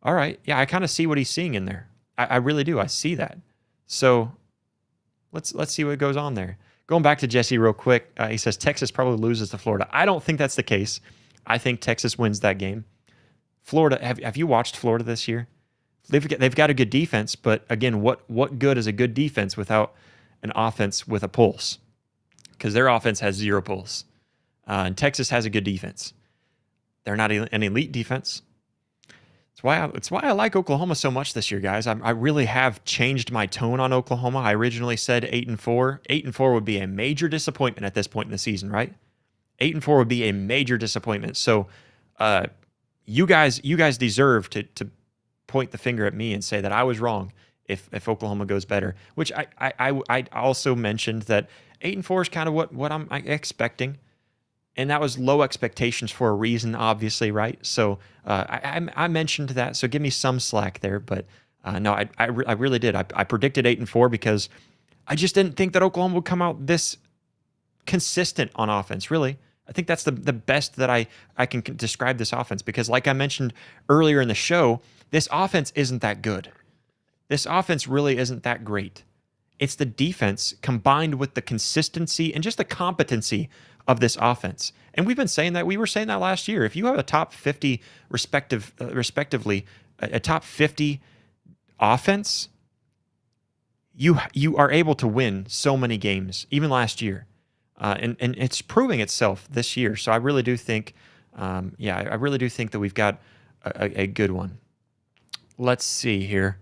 all right, yeah, I kind of see what he's seeing in there. I really do. I see that. So let's see what goes on there. Going back to Jesse real quick, he says Texas probably loses to Florida. I don't think that's the case. I think Texas wins that game. Florida, have you watched Florida this year? They've got a good defense, but again, what good is a good defense without an offense with a pulse? Because their offense has 0 pulse. And Texas has a good defense. They're not an elite defense. It's why I like Oklahoma so much this year, guys. I really have changed my tone on Oklahoma. I originally said 8-4. 8-4 would be a major disappointment at this point in the season, right? 8-4 would be a major disappointment. So, you guys deserve to point the finger at me and say that I was wrong if Oklahoma goes better. Which I also mentioned that 8-4 is kind of what I'm expecting. And that was low expectations for a reason, obviously, right? So I mentioned that, so give me some slack there. But no, I really did. I predicted 8-4 because I just didn't think that Oklahoma would come out this consistent on offense, really. I think that's the best that I can describe this offense because, like I mentioned earlier in the show, this offense isn't that good. This offense really isn't that great. It's the defense combined with the consistency and just the competency of this offense. And we've been saying that. We were saying that last year. If you have a top 50 respectively, a top 50 offense, you are able to win so many games, even last year. And it's proving itself this year. So I really do think, I really do think that we've got a good one. Let's see here.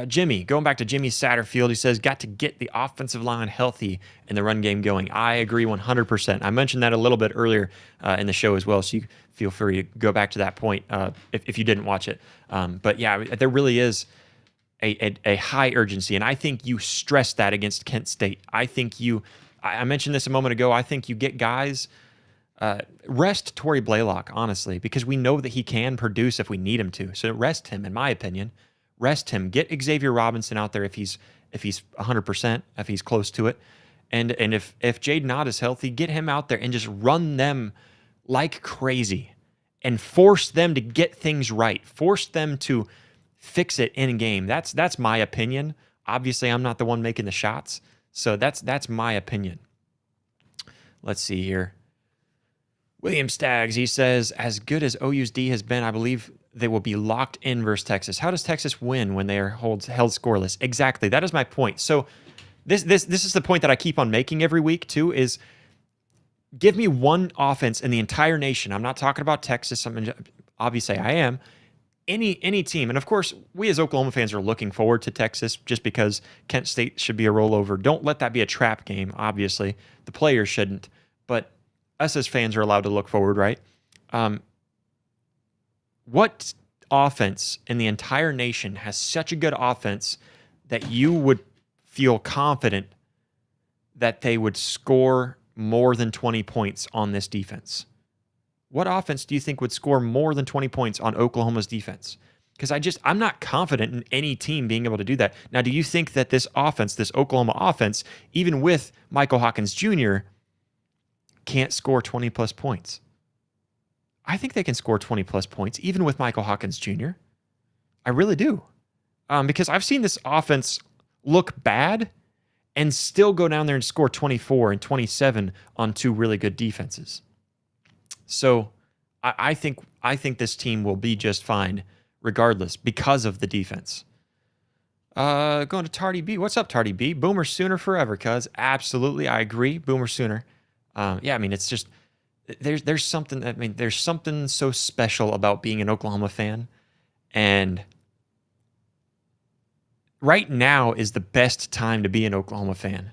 Jimmy, going back to Jimmy Satterfield, he says, got to get the offensive line healthy and the run game going. I agree 100%. I mentioned that a little bit earlier in the show as well, so you feel free to go back to that point if you didn't watch it. But yeah, there really is a high urgency, and I think you stress that against Kent State. I mentioned this a moment ago, I think you get guys, rest Torrey Blaylock, honestly, because we know that he can produce if we need him to. So rest him, in my opinion. Rest him. Get Xavier Robinson out there if he's 100%, if he's close to it. And if Jaden Ott is healthy, get him out there and just run them like crazy and force them to get things right. Force them to fix it in game. That's my opinion. Obviously, I'm not the one making the shots. So that's my opinion. Let's see here. William Staggs, he says, as good as OU's D has been, I believe they will be locked in versus Texas. How does Texas win when they are held scoreless? Exactly. That is my point. So this is the point that I keep on making every week too, is give me one offense in the entire nation. I'm not talking about Texas. Obviously I am. Any team. And of course, we as Oklahoma fans are looking forward to Texas just because Kent State should be a rollover. Don't let that be a trap game, obviously. The players shouldn't. But us as fans are allowed to look forward, right? What offense in the entire nation has such a good offense that you would feel confident that they would score more than 20 points on this defense? What offense do you think would score more than 20 points on Oklahoma's defense? because I'm not confident in any team being able to do that. Now, do you think that this offense, this Oklahoma offense, even with Michael Hawkins Jr., can't score 20-plus points? I think they can score 20-plus points, even with Michael Hawkins Jr. I really do. Because I've seen this offense look bad and still go down there and score 24 and 27 on two really good defenses. So I think this team will be just fine regardless because of the defense. Going to Tardy B. What's up, Tardy B? Boomer Sooner forever, cuz. Absolutely, I agree. Boomer Sooner. Yeah, I mean, it's just there's something so special about being an Oklahoma fan, and right now is the best time to be an Oklahoma fan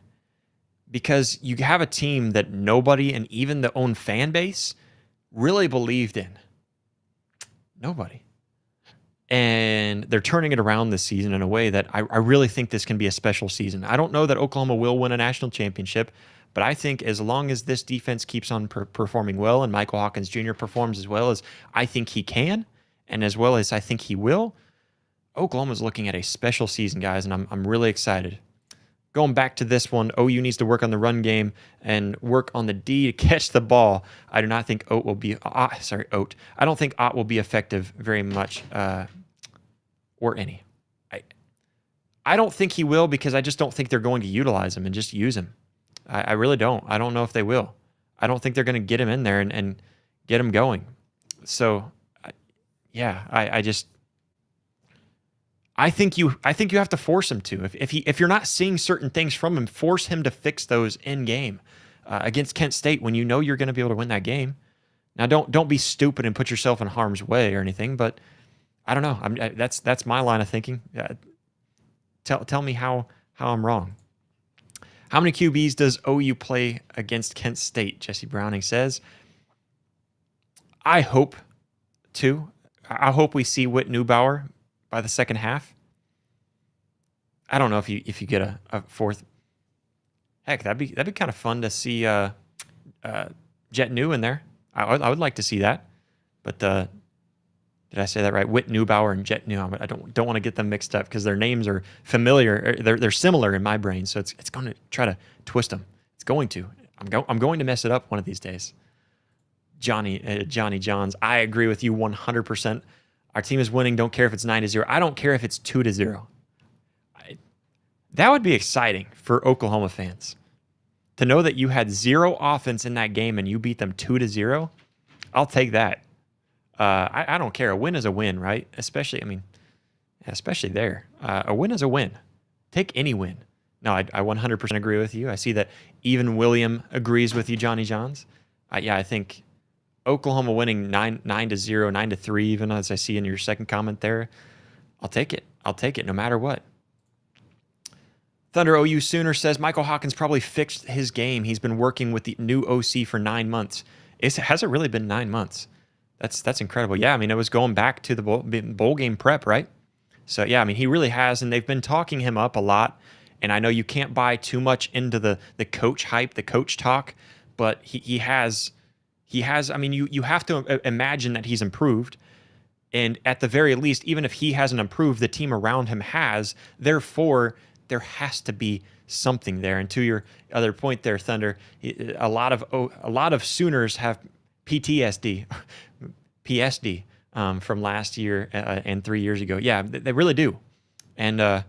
because you have a team that nobody and even the own fan base really believed in. Nobody. And they're turning it around this season in a way that I really think this can be a special season. I don't know that Oklahoma will win a national championship, but I think as long as this defense keeps on performing well and Michael Hawkins Jr. performs as well as I think he can and as well as I think he will, Oklahoma's looking at a special season, guys, and I'm really excited. Going back to this one, OU needs to work on the run game and work on the D to catch the ball. I do not think I don't think Ott will be effective very much, or any. I don't think he will because I just don't think they're going to utilize him and just use him. I really don't. I don't know if they will. I don't think they're going to get him in there and get him going. So, I think you have to force him to. If you're not seeing certain things from him, force him to fix those in game against Kent State when you know you're going to be able to win that game. Now, don't be stupid and put yourself in harm's way or anything, but I don't know. That's my line of thinking. Tell me how I'm wrong. How many QBs does OU play against Kent State? Jesse Browning says. I hope 2. I hope we see Whit Neubauer by the second half. I don't know if you get a fourth. Heck, that'd be kind of fun to see Jet New in there. I would like to see that. But did I say that right? Whit Neubauer and Jet New. I don't want to get them mixed up because their names are familiar. They're similar in my brain, so it's going to try to twist them. It's going to. I'm going to mess it up one of these days. Johnny Johns. I agree with you 100%. Our team is winning. Don't care if it's 9-0. I don't care if it's 2-0. That would be exciting for Oklahoma fans to know that you had 0 offense in that game and you beat them 2-0. I'll take that. I don't care. A win is a win, right? Especially there. A win is a win. Take any win. No, I 100% agree with you. I see that even William agrees with you, Johnny Johns. I think Oklahoma winning 9-0, 9-3, even as I see in your second comment there. I'll take it. No matter what. Thunder OU Sooner says Michael Hawkins probably fixed his game. He's been working with the new OC for 9 months. Has it really been 9 months? That's incredible. Yeah, I mean, it was going back to the bowl game prep, right? So, yeah, I mean, he really has, and they've been talking him up a lot. And I know you can't buy too much into the coach hype, the coach talk, but he has. I mean, you have to imagine that he's improved. And at the very least, even if he hasn't improved, the team around him has. Therefore, there has to be something there. And to your other point there, Thunder, a lot of Sooners have PTSD, PSD from last year and 3 years ago. Yeah, they really do. And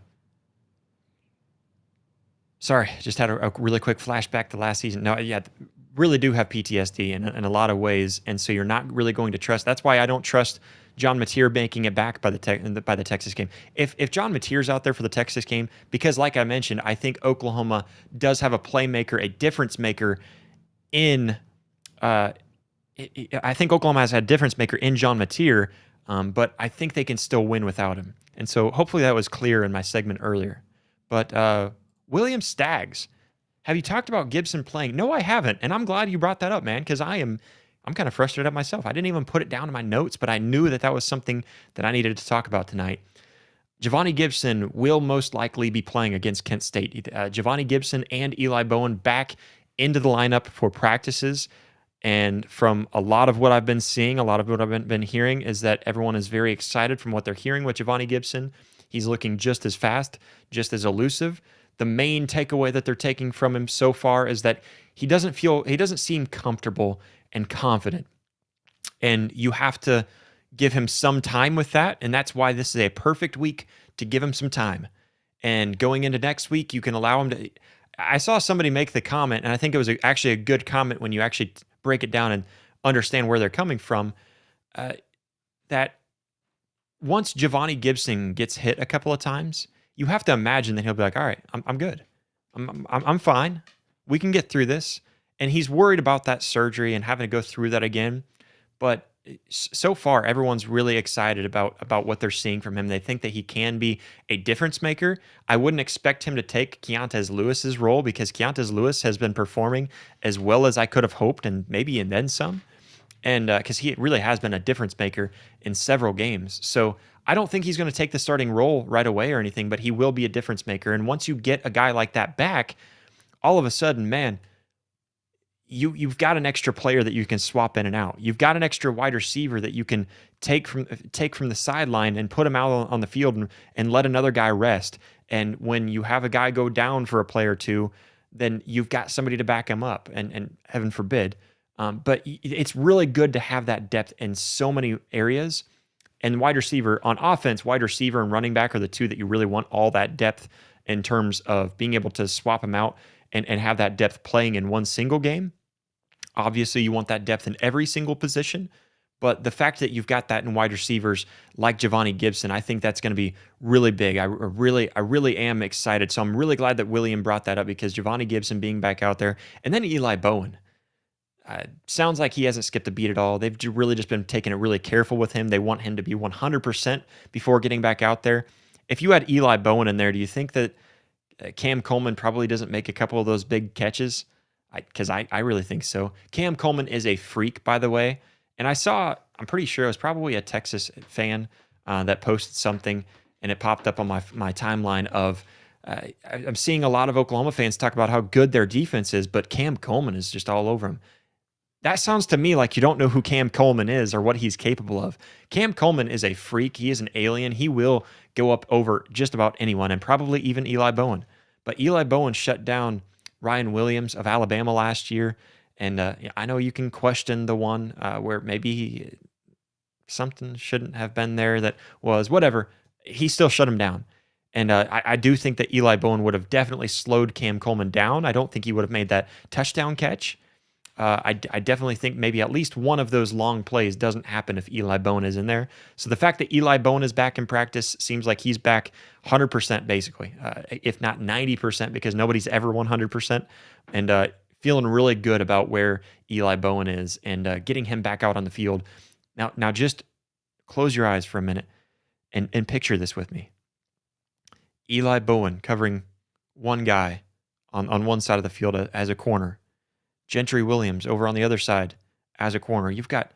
sorry, just had a really quick flashback to last season. No, yeah, really do have PTSD in a lot of ways, and so you're not really going to trust. That's why I don't trust John Mateer banking it back by the Texas game. If John Mateer's out there for the Texas game, because like I mentioned, I think Oklahoma does have a playmaker, a difference maker in. I think Oklahoma has had a difference maker in John Mateer, but I think they can still win without him. And so hopefully that was clear in my segment earlier. But William Staggs, have you talked about Gibson playing? No, I haven't, and I'm glad you brought that up, man, because I'm kind of frustrated at myself. I didn't even put it down in my notes, but I knew that was something that I needed to talk about tonight. Giovanni Gibson will most likely be playing against Kent State. Giovanni Gibson and Eli Bowen back into the lineup for practices. And from a lot of what I've been seeing, a lot of what I've been hearing is that everyone is very excited from what they're hearing with Giovanni Gibson. He's looking just as fast, just as elusive. The main takeaway that they're taking from him so far is that he doesn't seem comfortable and confident. And you have to give him some time with that. And that's why this is a perfect week to give him some time. And going into next week, you can allow him to. I saw somebody make the comment, and I think it was actually a good comment when you actually break it down and understand where they're coming from, that once Giovanni Gibson gets hit a couple of times, you have to imagine that he'll be like, all right, I'm good. I'm fine. We can get through this. And he's worried about that surgery and having to go through that again. But so far, everyone's really excited about what they're seeing from him. They think that he can be a difference maker. I wouldn't expect him to take Keontez Lewis's role because Keontez Lewis has been performing as well as I could have hoped and maybe and then some. And because he really has been a difference maker in several games. So I don't think he's going to take the starting role right away or anything, but he will be a difference maker. And once you get a guy like that back, all of a sudden, man, you've got an extra player that you can swap in and out. You've got an extra wide receiver that you can take from the sideline and put him out on the field and let another guy rest. And when you have a guy go down for a play or two, then you've got somebody to back him up. And heaven forbid. But it's really good to have that depth in so many areas. And wide receiver on offense, wide receiver and running back are the two that you really want all that depth in terms of being able to swap them out and have that depth playing in one single game. Obviously, you want that depth in every single position, but the fact that you've got that in wide receivers like Giovanni Gibson, I think that's going to be really big. I really am excited. So I'm really glad that William brought that up because Giovanni Gibson being back out there, and then Eli Bowen. Sounds like he hasn't skipped a beat at all. They've really just been taking it really careful with him. They want him to be 100% before getting back out there. If you had Eli Bowen in there, do you think that Cam Coleman probably doesn't make a couple of those big catches? Because I really think so. Cam Coleman is a freak, by the way. And I'm pretty sure it was probably a Texas fan that posted something, and it popped up on my timeline of, I'm seeing a lot of Oklahoma fans talk about how good their defense is, but Cam Coleman is just all over him. That sounds to me like you don't know who Cam Coleman is or what he's capable of. Cam Coleman is a freak. He is an alien. He will go up over just about anyone, and probably even Eli Bowen. But Eli Bowen shut down Ryan Williams of Alabama last year. And I know you can question the one where maybe something shouldn't have been there that was, whatever. He still shut him down. And I do think that Eli Bowen would have definitely slowed Cam Coleman down. I don't think he would have made that touchdown catch. I definitely think maybe at least one of those long plays doesn't happen if Eli Bowen is in there. So the fact that Eli Bowen is back in practice seems like he's back 100% basically, if not 90%, because nobody's ever 100%. And feeling really good about where Eli Bowen is and getting him back out on the field. Now just close your eyes for a minute and picture this with me. Eli Bowen covering one guy on one side of the field as a corner. Gentry Williams over on the other side as a corner. You've got,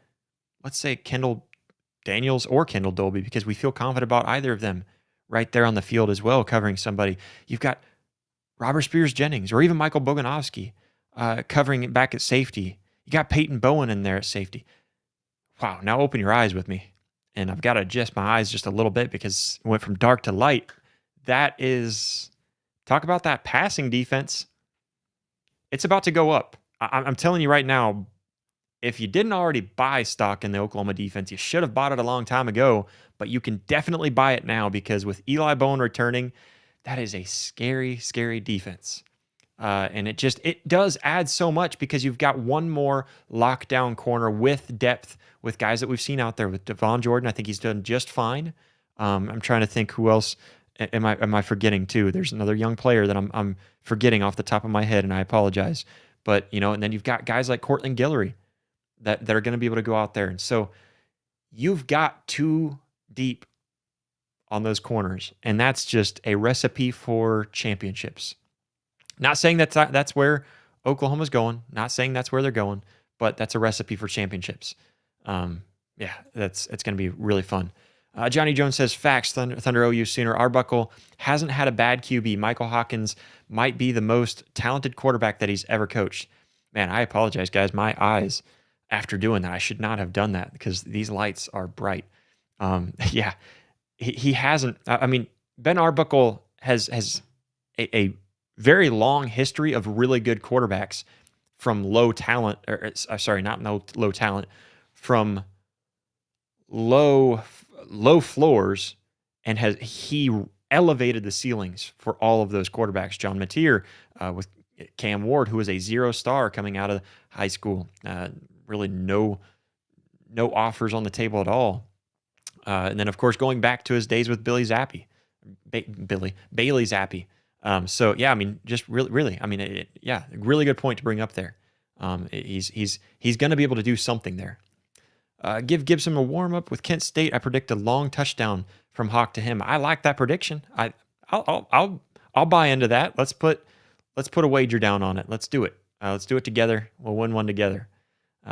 let's say, Kendall Daniels or Kendall Dolby, because we feel confident about either of them right there on the field as well, covering somebody. You've got Robert Spears-Jennings or even Michael Boganowski covering it back at safety. You got Peyton Bowen in there at safety. Wow, now open your eyes with me. And I've got to adjust my eyes just a little bit because it went from dark to light. That is, talk about that passing defense. It's about to go up. I'm telling you right now, if you didn't already buy stock in the Oklahoma defense, you should have bought it a long time ago, but you can definitely buy it now because with Eli Bowen returning, that is a scary, scary defense. And it does add so much because you've got one more lockdown corner with depth with guys that we've seen out there. With Devon Jordan, I think he's done just fine. I'm trying to think who else am I forgetting too. There's another young player that I'm forgetting off the top of my head, and I apologize. But, and then you've got guys like Cortland Guillory that are going to be able to go out there. And so you've got two deep on those corners, and that's just a recipe for championships. Not saying that's where Oklahoma's going, not saying that's where they're going, but that's a recipe for championships. It's going to be really fun. Johnny Jones says, facts, Thunder OU sooner. Arbuckle hasn't had a bad QB. Michael Hawkins might be the most talented quarterback that he's ever coached. Man, I apologize, guys. My eyes, after doing that, I should not have done that because these lights are bright. Yeah, he hasn't. I mean, Ben Arbuckle has a very long history of really good quarterbacks from low talent, or sorry, not low talent, from low floors, and he elevated the ceilings for all of those quarterbacks. John Mateer with Cam Ward, who was a 0-star coming out of high school, really no offers on the table at all. And then, of course, going back to his days with Bailey Zappi. So yeah, I mean, just really, I mean, yeah, really good point to bring up there. He's going to be able to do something there. Give Gibson a warm up with Kent State. I predict a long touchdown from Hawk to him. I like that prediction. I'll buy into that. Let's put a wager down on it. Let's do it. Let's do it together. We'll win one together.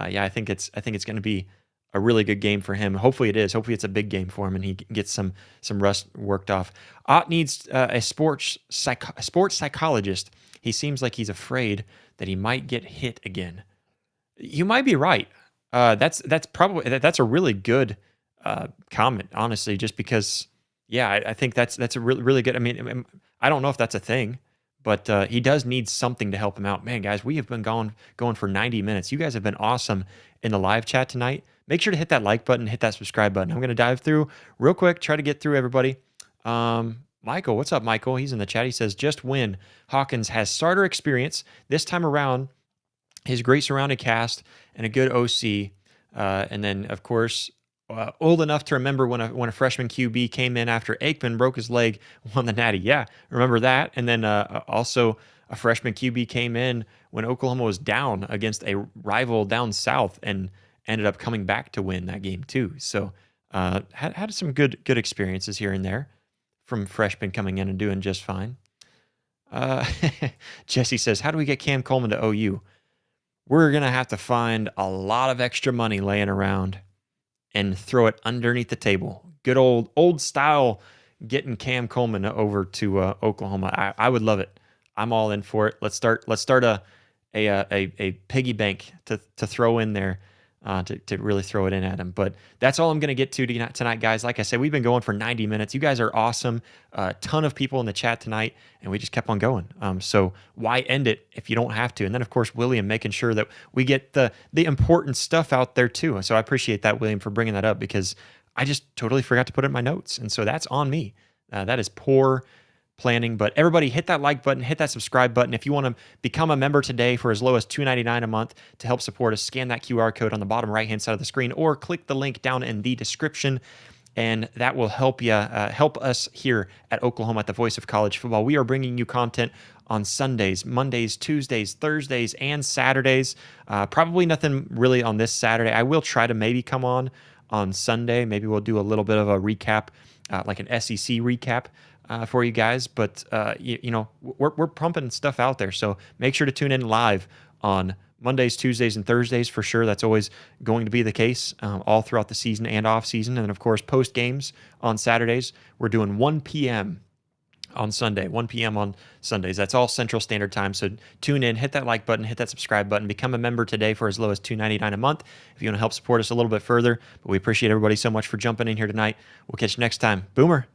Yeah, I think it's going to be a really good game for him. Hopefully it is. Hopefully it's a big game for him and he gets some rust worked off. Ott needs a sports psychologist. He seems like he's afraid that he might get hit again. You might be right. That's a really good comment, honestly, just because, yeah, I think that's a really good. I mean, I don't know if that's a thing, but he does need something to help him out. Man, guys, we have been going for 90 minutes. You guys have been awesome in the live chat tonight. Make sure to hit that like button, hit that subscribe button. I'm going to dive through real quick, try to get through everybody. Michael, what's up, Michael? He's in the chat. He says, just win. Hawkins has starter experience. This time around, his great surrounding cast and a good OC. And then, of course, old enough to remember when a freshman QB came in after Aikman broke his leg, won the Natty. Yeah, remember that. And then also a freshman QB came in when Oklahoma was down against a rival down south and ended up coming back to win that game too. So had some good experiences here and there from freshmen coming in and doing just fine. Jesse says, how do we get Cam Coleman to OU? We're going to have to find a lot of extra money laying around and throw it underneath the table. Good old style getting Cam Coleman over to Oklahoma. I would love it. I'm all in for it. Let's start a piggy bank to throw in there to really throw it in at him. But that's all I'm going to get to tonight, guys. Like I said, we've been going for 90 minutes. You guys are awesome. A ton of people in the chat tonight, and we just kept on going. So why end it if you don't have to? And then, of course, William making sure that we get the important stuff out there too. So I appreciate that, William, for bringing that up because I just totally forgot to put it in my notes. And so that's on me. That is poor planning. But everybody hit that like button, hit that subscribe button. If you want to become a member today for as low as $2.99 a month to help support us, scan that QR code on the bottom right-hand side of the screen or click the link down in the description. And that will help you, help us here at Oklahoma at the Voice of College Football. We are bringing you content on Sundays, Mondays, Tuesdays, Thursdays, and Saturdays. Probably nothing really on this Saturday. I will try to maybe come on Sunday. Maybe we'll do a little bit of a recap, like an SEC recap for you guys. But, we're pumping stuff out there. So make sure to tune in live on Mondays, Tuesdays, and Thursdays for sure. That's always going to be the case all throughout the season and off season. And of course, post games on Saturdays. We're doing 1 p.m. on Sunday, 1 p.m. on Sundays. That's all Central Standard Time. So tune in, hit that like button, hit that subscribe button, become a member today for as low as $2.99 a month if you want to help support us a little bit further. But we appreciate everybody so much for jumping in here tonight. We'll catch you next time. Boomer.